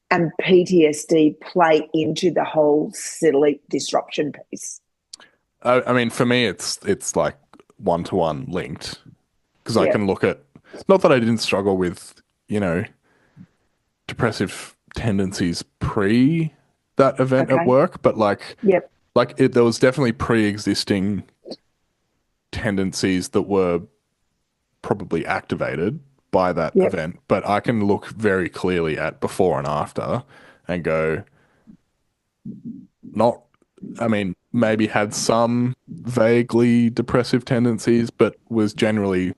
and PTSD play into the whole sleep disruption piece? I mean, for me, it's like one to one linked because I Yeah. can look at not that I didn't struggle with, you know, depressive tendencies pre that event at Okay. work, but Yep. there was definitely pre-existing tendencies that were probably activated by that Yep. event, but I can look very clearly at before and after and go, not, I mean, maybe had some vaguely depressive tendencies, but was generally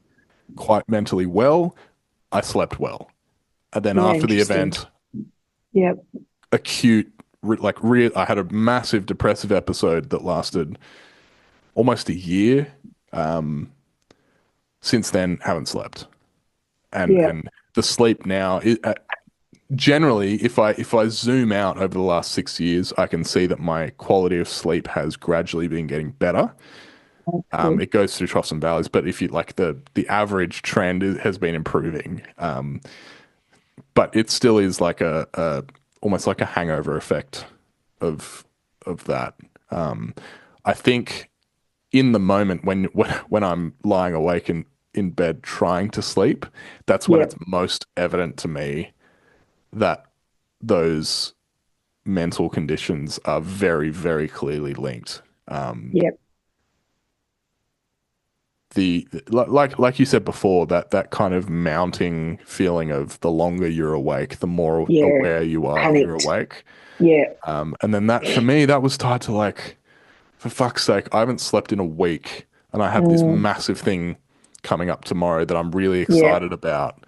quite mentally well. I slept well. And then Yeah. after the Interesting. event, Yep. acute, I had a massive depressive episode that lasted almost a year. Um, since then, haven't slept. Yep. And the sleep now, generally, if I zoom out over the last 6 years, I can see that my quality of sleep has gradually been getting better. That's good. It goes through troughs and valleys, but if you like the average trend has been improving. But it still is like a almost like a hangover effect of that. I think in the moment when I'm lying awake and in bed trying to sleep, that's when it's Yep. most evident to me that those mental conditions are very, very clearly linked. Um, Yep. like you said before, that kind of mounting feeling of the longer you're awake, the more Yeah. aware you are that you're Panicked. awake. Yeah. And then that for me, that was tied to like, for fuck's sake, I haven't slept in a week, and I have this Mm. massive thing coming up tomorrow that I'm really Yeah. excited about.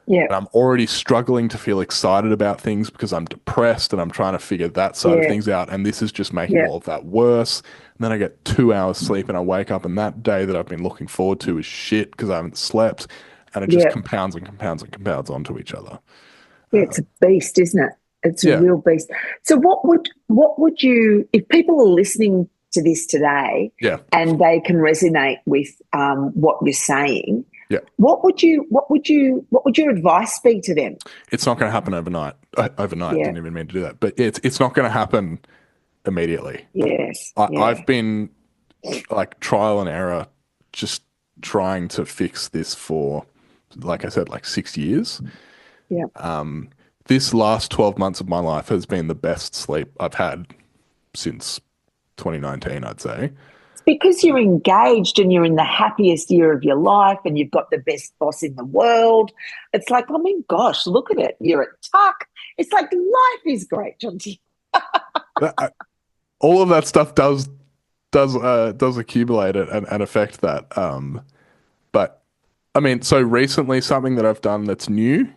Yeah. And I'm already struggling to feel excited about things because I'm depressed and I'm trying to figure that side of Yeah. things out. And this is just making Yeah. all of that worse. And then I get 2 hours sleep and I wake up and that day that I've been looking forward to is shit because I haven't slept. And it just Yeah. compounds and compounds and compounds onto each other. Yeah, it's a beast, isn't it? It's a Yeah. real beast. So what would you, if people are listening to this today Yeah. and they can resonate with what you're saying, Yeah. what would your advice be to them? It's not going to happen overnight. Overnight, Yeah. didn't even mean to do that. But it's not going to happen immediately. Yes. I've Yeah. been like trial and error, just trying to fix this for, like I said, like 6 years. Yeah. This last 12 months of my life has been the best sleep I've had since 2019, I'd say. It's because you're engaged and you're in the happiest year of your life and you've got the best boss in the world. It's like, I mean, gosh, look at it. You're at tuck. It's like life is great, Jonty. That, I, all of that stuff does accumulate it and affect that. But I mean, so recently something that I've done that's new.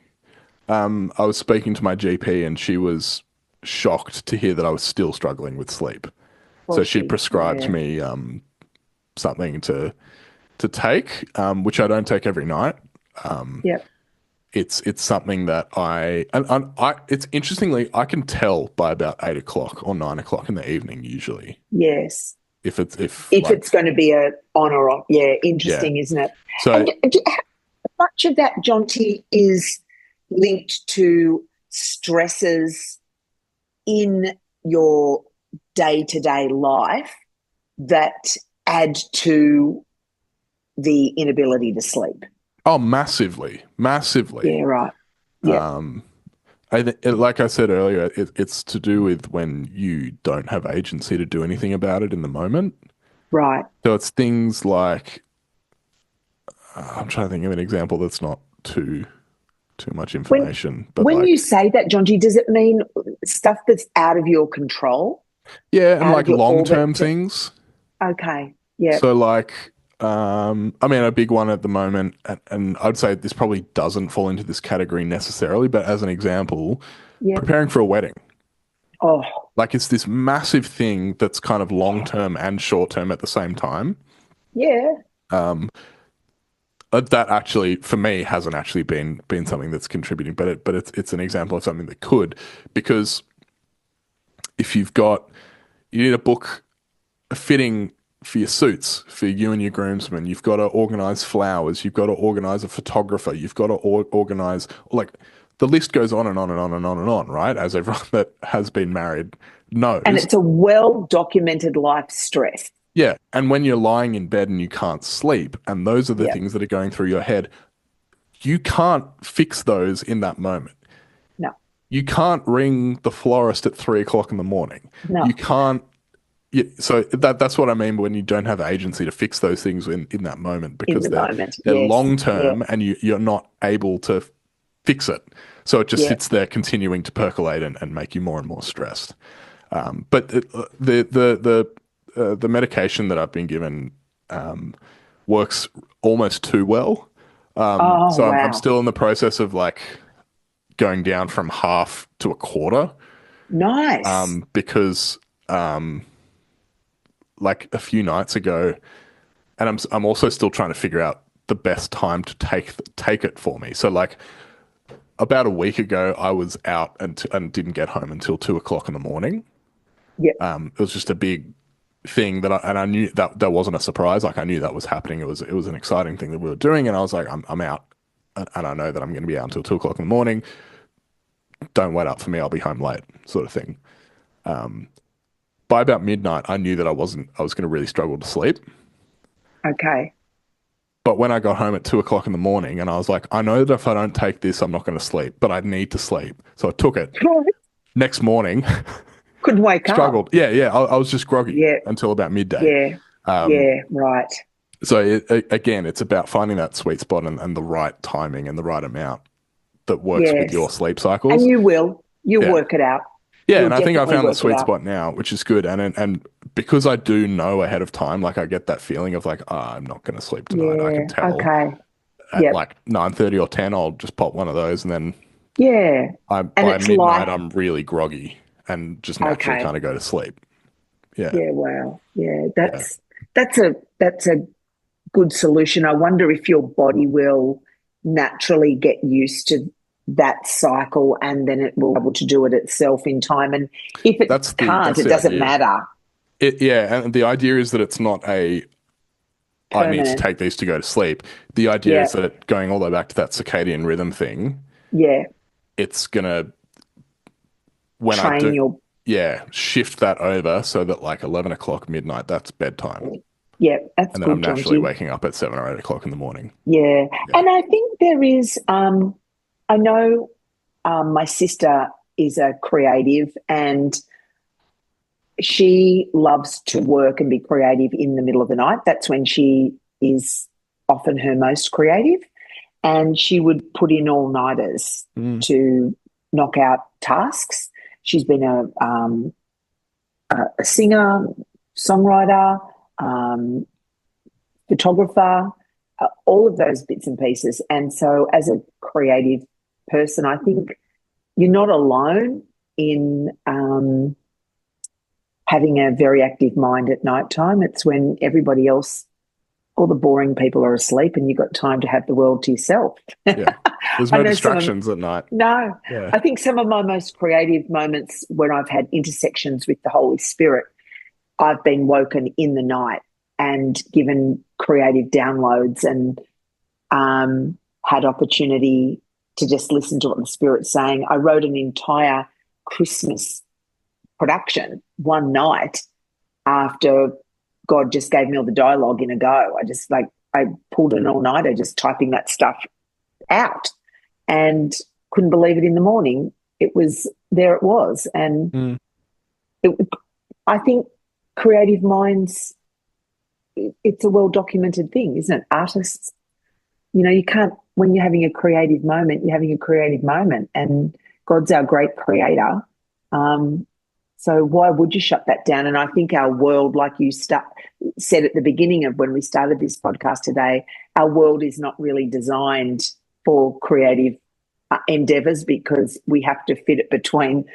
I was speaking to my GP and she was shocked to hear that I was still struggling with sleep. So Was she she? prescribed Yeah. me something to take, which I don't take every night. Yep. It's something that I it's interestingly I can tell by about 8 o'clock or 9 o'clock in the evening usually Yes. if If like it's going to be a on or off. Yeah. yeah. Interesting, isn't it? So And how much of that, Jonty, is linked to stresses in your day to day life that add to the inability to sleep? oh massively, massively. Yeah. Right. Yeah. Um, like I said earlier, it's to do with when you don't have agency to do anything about it in the moment. Right. So it's things like I'm trying to think of an example that's not too much When information, but when you like say that, Jonty, does it mean stuff that's out of your control, yeah, and out like of your long orbit? term things. Okay. Yeah. So like I mean a big one at the moment, and I'd say this probably doesn't fall into this category necessarily, but as an example, Yeah. preparing for a wedding. Oh. Like it's this massive thing that's kind of long term and short term at the same time. Yeah. Um, that actually for me hasn't actually been something that's contributing, but it's an example of something that could, because if you need to book a fitting for your suits for you and your groomsmen, you've got to organize flowers, you've got to organize a photographer, you've got to organize like the list goes on and on and on and on and on, right? As everyone that has been married And knows. it's a well documented life stress. Yeah. And when you're lying in bed and you can't sleep, and those are the Yeah. things that are going through your head, you can't fix those in that moment. No. You can't ring the florist at 3 o'clock in the morning. You No. can't. Yeah, so that's what I mean when you don't have agency to fix those things in that moment In because the moment. they're Yes. long Yeah. term and you're not able to fix it. So it just Yeah. sits there continuing to percolate and make you more and more stressed. But the medication that I've been given works almost too well. Oh, So I'm wow. still in the process of like going down from half to a quarter Nice. because like a few nights ago, and I'm also still trying to figure out the best time to take it for me. So like about a week ago, I was out and didn't get home until 2 o'clock in the morning. Yeah. It was just a big thing and I knew that that wasn't a surprise. Like I knew that was happening. It was an exciting thing that we were doing, and I was like, I'm out, and I know that I'm going to be out until 2 o'clock in the morning. Don't wait up for me. I'll be home late, sort of thing. By about midnight, I knew that I was going to really struggle to sleep. Okay. But when I got home at 2 o'clock in the morning and I was like, I know that if I don't take this, I'm not going to sleep, but I need to sleep. So I took it. Next morning, Couldn't wake up. struggled. Yeah, yeah. I was just groggy Yeah, until about midday. yeah, Um, yeah, right. so again, it's about finding that sweet spot and the right timing and the right amount that works with your Yes. sleep And cycles. you will. You'll Yeah. work it out. Yeah, You'll and I think I definitely found the work it sweet out. spot now, which is good. And because I do know ahead of time, like I get that feeling of like, I'm not going to sleep tonight. I can Yeah. tell Okay. at Yep. like 9:30 or 10, I'll just pop one of those, and then Yeah. And by it's like, midnight I'm really groggy and just naturally okay. kind of go to sleep. Yeah, Yeah, wow. Yeah. yeah. That's a good solution. I wonder if your body will naturally get used to that cycle and then it will be able to do it itself in time. And if it can't, That's it the doesn't idea. matter. Yeah, and the idea is that it's not a I need to Permanent. take these to go to sleep. The idea Yeah. is that going all the way back to that circadian rhythm thing, Yeah. it's gonna when I Train do, your, yeah, shift that over so that like 11 o'clock midnight, that's bedtime. yeah, that's And then I'm good, naturally Jonty. waking up at 7 or 8 o'clock in the morning. Yeah. Yeah. And I think there is, I know my sister is a creative and she loves to work and be creative in the middle of the night. That's when she is often her most creative. And she would put in all nighters Mm. to knock out tasks. She's been a singer, songwriter, um, photographer, all of those bits and pieces. And so, as a creative person, I think you're not alone in having a very active mind at night time. It's when everybody else, all the boring people are asleep and you've got time to have the world to yourself. Yeah. There's I no know distractions at night. no, Yeah. I think some of my most creative moments when I've had intersections with the Holy Spirit, I've been woken in the night and given creative downloads and had opportunity to just listen to what the Spirit's saying. I wrote an entire Christmas production one night after God just gave me all the dialogue in a go. I pulled an all-nighter just typing that stuff out and couldn't believe it in the morning. It was there it was. And Mm. it, I think creative minds, it's a well-documented thing, isn't it? Artists, you can't, when you're having a creative moment, you're having a creative moment and God's our great creator. So why would you shut that down? And I think our world, like you said at the beginning of when we started this podcast today, our world is not really designed for creative endeavors because we have to fit it between.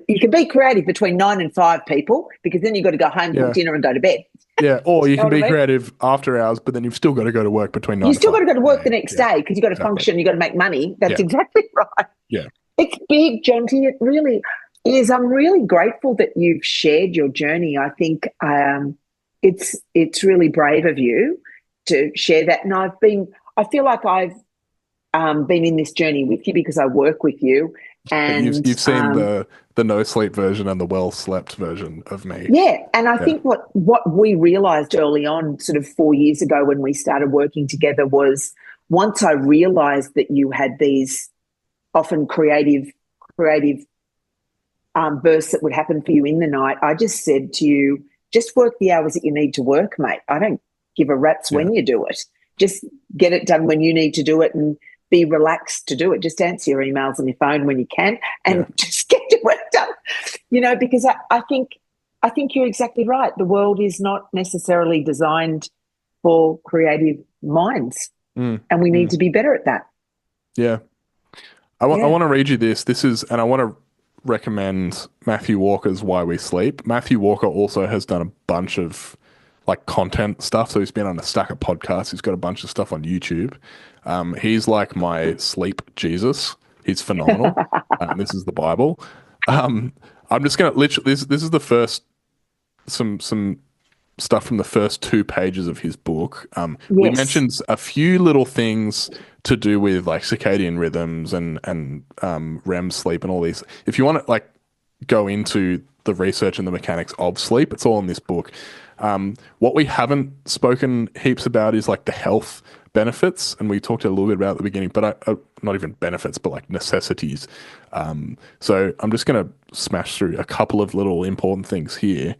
You can be creative between 9 and 5 people because then you've got to go home, cook Yeah. dinner, and go to bed. Yeah. Or you You know can what I be mean? creative after hours, but then you've still got to go to work between You nine to still got five. to go to work the Yeah. next Yeah. day because you've got to Exactly. function, you've got to make money. That's Yeah. exactly right. Yeah. It's big, Jonty. It really is. I'm really grateful that you've shared your journey. I think it's really brave of you to share that. And I feel like I've been in this journey with you because I work with you. And You've seen the no sleep version and the well slept version of me. yeah, and I Yeah. think what we realized early on, sort of 4 years ago when we started working together, was once I realized that you had these often creative bursts that would happen for you in the night, I just said to you, just work the hours that you need to work, mate. I don't give a rat's Yeah. when you do it. Just get it done when you need to do it and be relaxed to do it. Just answer your emails on your phone when you can and Yeah. just get your work done. Because I think you're exactly right. The world is not necessarily designed for creative minds, Mm. and we need Mm. to be better at that. Yeah. I Yeah. want to read you this. And I want to recommend Matthew Walker's Why We Sleep. Matthew Walker also has done a bunch of like content stuff. So he's been on a stack of podcasts. He's got a bunch of stuff on YouTube. He's like my sleep Jesus. He's phenomenal. This is the Bible. I'm just gonna literally this is the first some stuff from the first 2 pages of his book. We Yes. mentioned a few little things to do with like circadian rhythms and REM sleep and all these. If you want to like go into the research and the mechanics of sleep. It's all in this book. What we haven't spoken heaps about is like the health benefits, and we talked a little bit about at the beginning, but not even benefits, but like necessities. So I'm just going to smash through a couple of little important things here.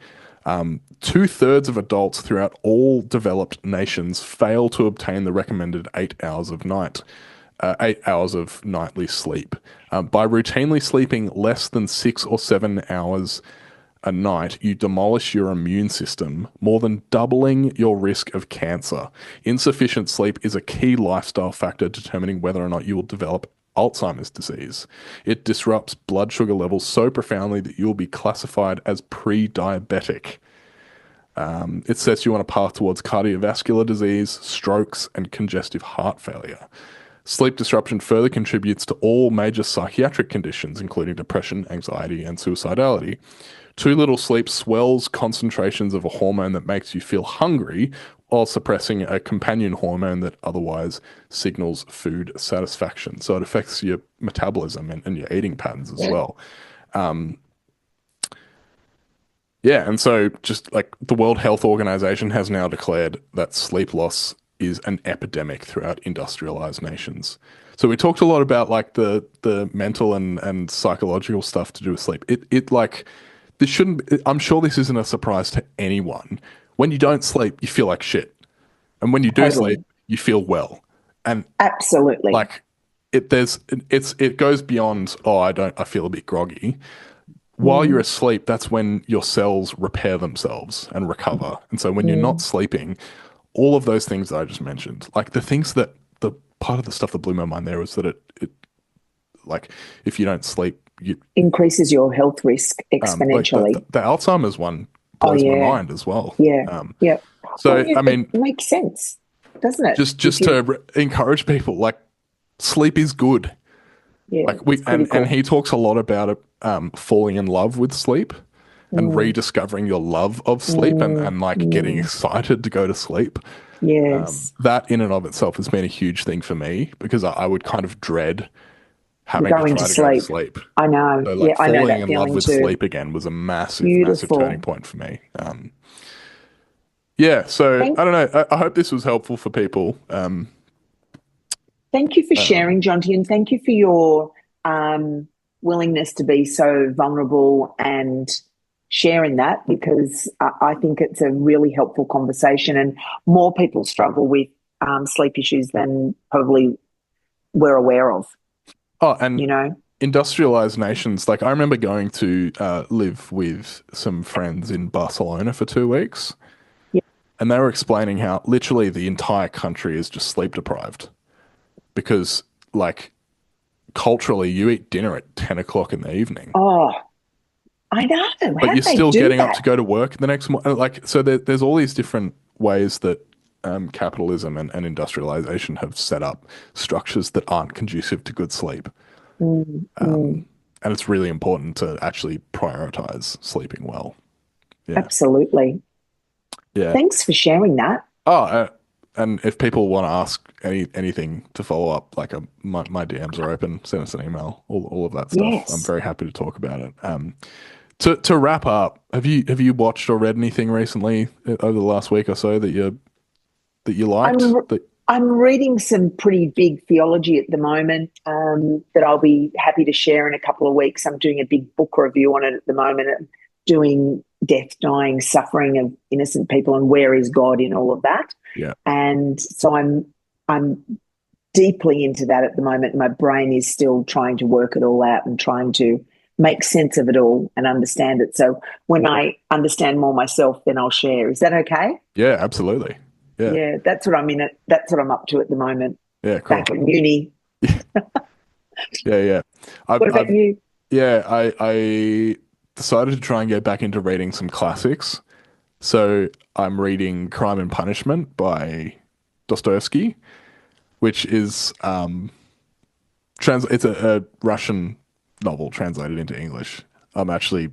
Two-thirds of adults throughout all developed nations fail to obtain the recommended 8 hours of night. 8 hours of nightly sleep. By routinely sleeping less than 6 or 7 hours a night, you demolish your immune system, more than doubling your risk of cancer. Insufficient sleep is a key lifestyle factor determining whether or not you will develop Alzheimer's disease. It disrupts blood sugar levels so profoundly that you will be classified as pre-diabetic. It sets you on a path towards cardiovascular disease, strokes, and congestive heart failure. Sleep disruption further contributes to all major psychiatric conditions, including depression, anxiety, and suicidality. Too little sleep swells concentrations of a hormone that makes you feel hungry while suppressing a companion hormone that otherwise signals food satisfaction. So it affects your metabolism and your eating patterns as well. Yeah, and so just like the World Health Organization has now declared that sleep loss is an epidemic throughout industrialized nations. So we talked a lot about like the mental and psychological stuff to do with sleep. It like this shouldn't I'm sure this isn't a surprise to anyone. When you don't sleep, you feel like shit. And when you do sleep, Totally. you feel well. And Absolutely. like it goes beyond, oh, I feel a bit groggy. While you're Mm, asleep, that's when your cells repair themselves and recover. And so when you're not mm. sleeping, all of those things that I just mentioned, like the things that the part of the stuff that blew my mind there was that it like if you don't sleep, you Increases your health risk like the, exponentially. the the Alzheimer's one Oh, blows my yeah. mind as well. Yeah. Yeah. Well, So I it mean, makes sense, doesn't it? If just you, to encourage people, like sleep is good. yeah, Like it's and critical. he talks a lot about it, falling in love with sleep and Mm, rediscovering your love of sleep mm, and like getting mm. excited to go to sleep. Yes. That in and of itself has been a huge thing for me because I would kind of dread having to Going to try to go to sleep. sleep. I know. So Yeah, like I know falling that in love feeling with too. sleep again was a massive, massive turning Beautiful. point for me. Yeah, so Thank I don't know. I hope this was helpful for people. Thank you for Um, sharing, Jonty, and thank you for your willingness to be so vulnerable and sharing that because I think it's a really helpful conversation, and more people struggle with sleep issues than probably we're aware of, oh, and you know? industrialized nations, like I remember going to live with some friends in Barcelona for 2 weeks, Yeah. and they were explaining how literally the entire country is just sleep deprived because, like, culturally, you eat dinner at 10 o'clock in the evening, Oh, I know. but How you're do they still do getting up that? to go to work the next morning. Like, so there's all these different ways that capitalism and industrialization have set up structures that aren't conducive to good sleep. Mm, mm, And it's really important to actually prioritize sleeping well. Yeah. absolutely. Yeah. Thanks for sharing that. Oh, and if people want to ask anything to follow up, like my DMs are open. Send us an email. All of that stuff. I'm Yes. very happy to talk about it. To wrap up, have you watched or read anything recently over the last week or so that you liked? I'm I'm reading some pretty big theology at the moment that I'll be happy to share in a couple of weeks. I'm doing a big book review on it at the moment, doing death, dying, suffering of innocent people, and where is God in all of that. Yeah. And so I'm deeply into that at the moment. My brain is still trying to work it all out and trying to make sense of it all and understand it. So when I understand more myself, then I'll share. Is that okay? Yeah. Absolutely. Yeah. Yeah, that's what I'm in it. That's what I'm up to at the moment. Yeah. Back Cool. at uni. Yeah. Yeah. What about I've you? yeah. I decided to try and get back into reading some classics. So I'm reading Crime and Punishment by Dostoevsky, which is it's a Russian novel translated into English. I'm actually,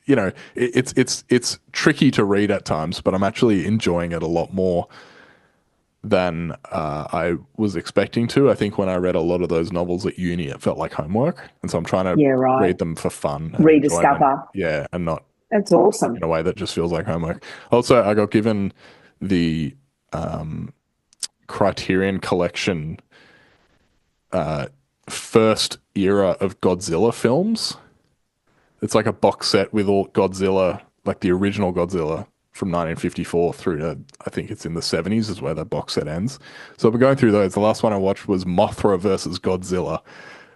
it's tricky to read at times, but I'm actually enjoying it a lot more than I was expecting to. I think when I read a lot of those novels at uni, it felt like homework. And so I'm trying to read them for fun and rediscover. enjoyment. Yeah, and not That's awesome. in a way that just feels like homework. Also, I got given the Criterion Collection first era of Godzilla films. It's like a box set with all Godzilla, like the original Godzilla from 1954 through to, I think it's in the 70s is where that box set ends. So I've been going through those. The last one I watched was Mothra versus Godzilla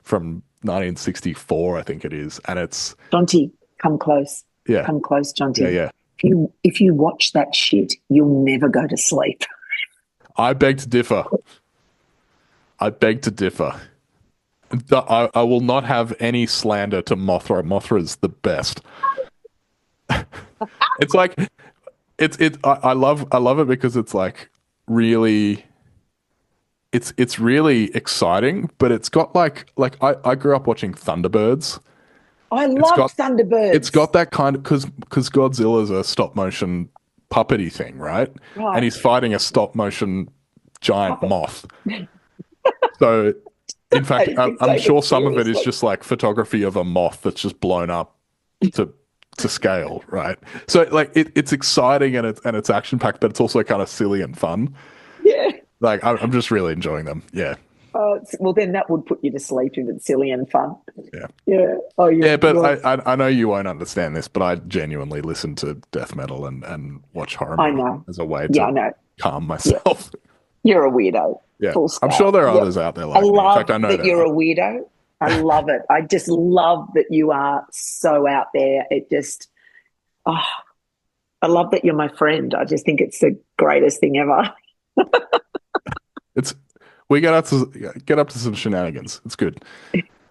from 1964, I think it is. And it's... Jonty, come close. Yeah. Come close, Jonty. Yeah. If you watch that shit, you'll never go to sleep. I beg to differ. I will not have any slander to Mothra. Mothra is the best. It's like... I love it because it's like really it's really exciting, but it's got like I grew up watching Thunderbirds. I love Thunderbirds. It's got that kind of because Godzilla's a stop motion puppety thing, right? And he's fighting a stop motion giant moth. So in fact, I'm sure some of it is just like photography of a moth that's just blown up to scale, right? So like it's exciting and it's action packed, but it's also kind of silly and fun. Yeah, like I'm just really enjoying them. Yeah. Well, then that would put you to sleep if it's silly and fun. Yeah. Oh, yeah. But I know you won't understand this, but I genuinely listen to death metal and watch horror as a way to calm myself. Yeah. You're a weirdo. Yeah, I'm sure there are others out there like me. In fact, I know that you're a weirdo. I love it. I just love that you are so out there. It just, I love that you're my friend. I just think it's the greatest thing ever. We get up to some shenanigans. It's good.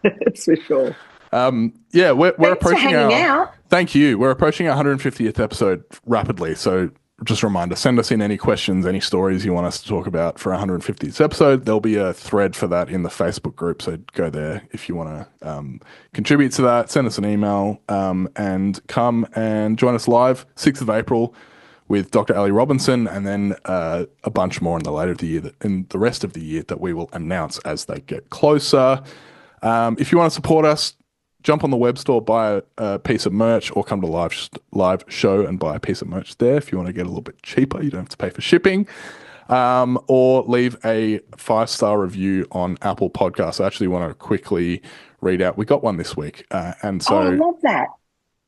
That's for sure. We're approaching out. Thank you. We're approaching our 150th episode rapidly. So just a reminder, send us in any questions, any stories you want us to talk about for our 150th episode. There'll be a thread for that in the Facebook group, so go there if you want to contribute to that. Send us an email and come and join us live 6th of April with Dr. Ali Robinson, and then a bunch more in the rest of the year that we will announce as they get closer. If you want to support us, jump on the web store, buy a piece of merch, or come to live show and buy a piece of merch there. If you want to get a little bit cheaper, you don't have to pay for shipping. Or leave a 5-star review on Apple Podcasts. I actually want to quickly read out. We got one this week. And so, I love that.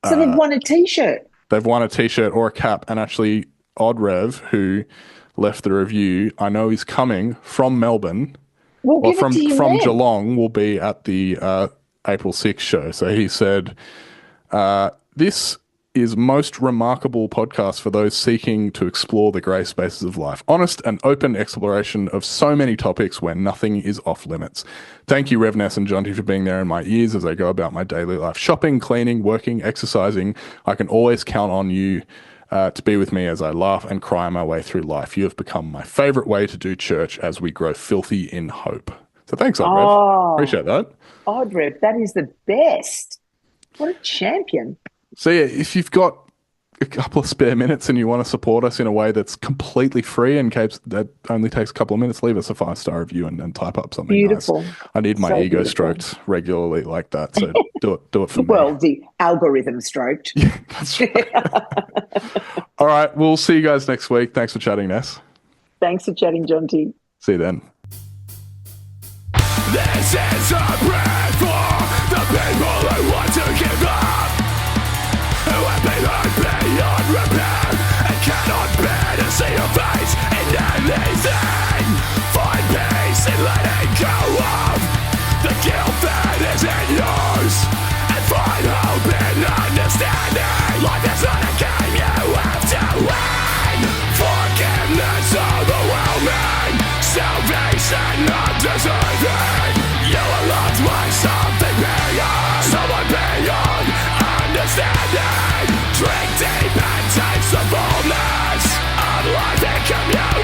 So they've won a T-shirt. They've won a T-shirt or a cap. And actually, Odd Rev, who left the review, I know he's coming from Melbourne. From Geelong, will be at the April 6th show. So he said, this is most remarkable podcast for those seeking to explore the grey spaces of life. Honest and open exploration of so many topics where nothing is off limits. Thank you, Rev Ness and Jonty, for being there in my ears as I go about my daily life. Shopping, cleaning, working, exercising. I can always count on you to be with me as I laugh and cry my way through life. You have become my favourite way to do church as we grow filthy in hope. So thanks, Odd Rev. Appreciate that. Odd Rev, that is the best. What a champion. So yeah, if you've got a couple of spare minutes and you want to support us in a way that's completely free and that only takes a couple of minutes, leave us a 5-star review and type up something beautiful. Nice. I need my ego stroked regularly like that, so do it for me. Well, the algorithm stroked. Yeah, that's right. All right, we'll see you guys next week. Thanks for chatting, Ness. Thanks for chatting, Jonty. See you then. This is a prayer for the people who want to give up, who have been hurt beyond repair and cannot bear to see your face in anything. Find peace in letting go of the guilt that is in yours, and find hope in understanding. Life is not a game you have to win. Forgiveness overwhelming, salvation not deserving. You are loved by something beyond, someone beyond understanding. Drink deep and taste the fullness of life in community.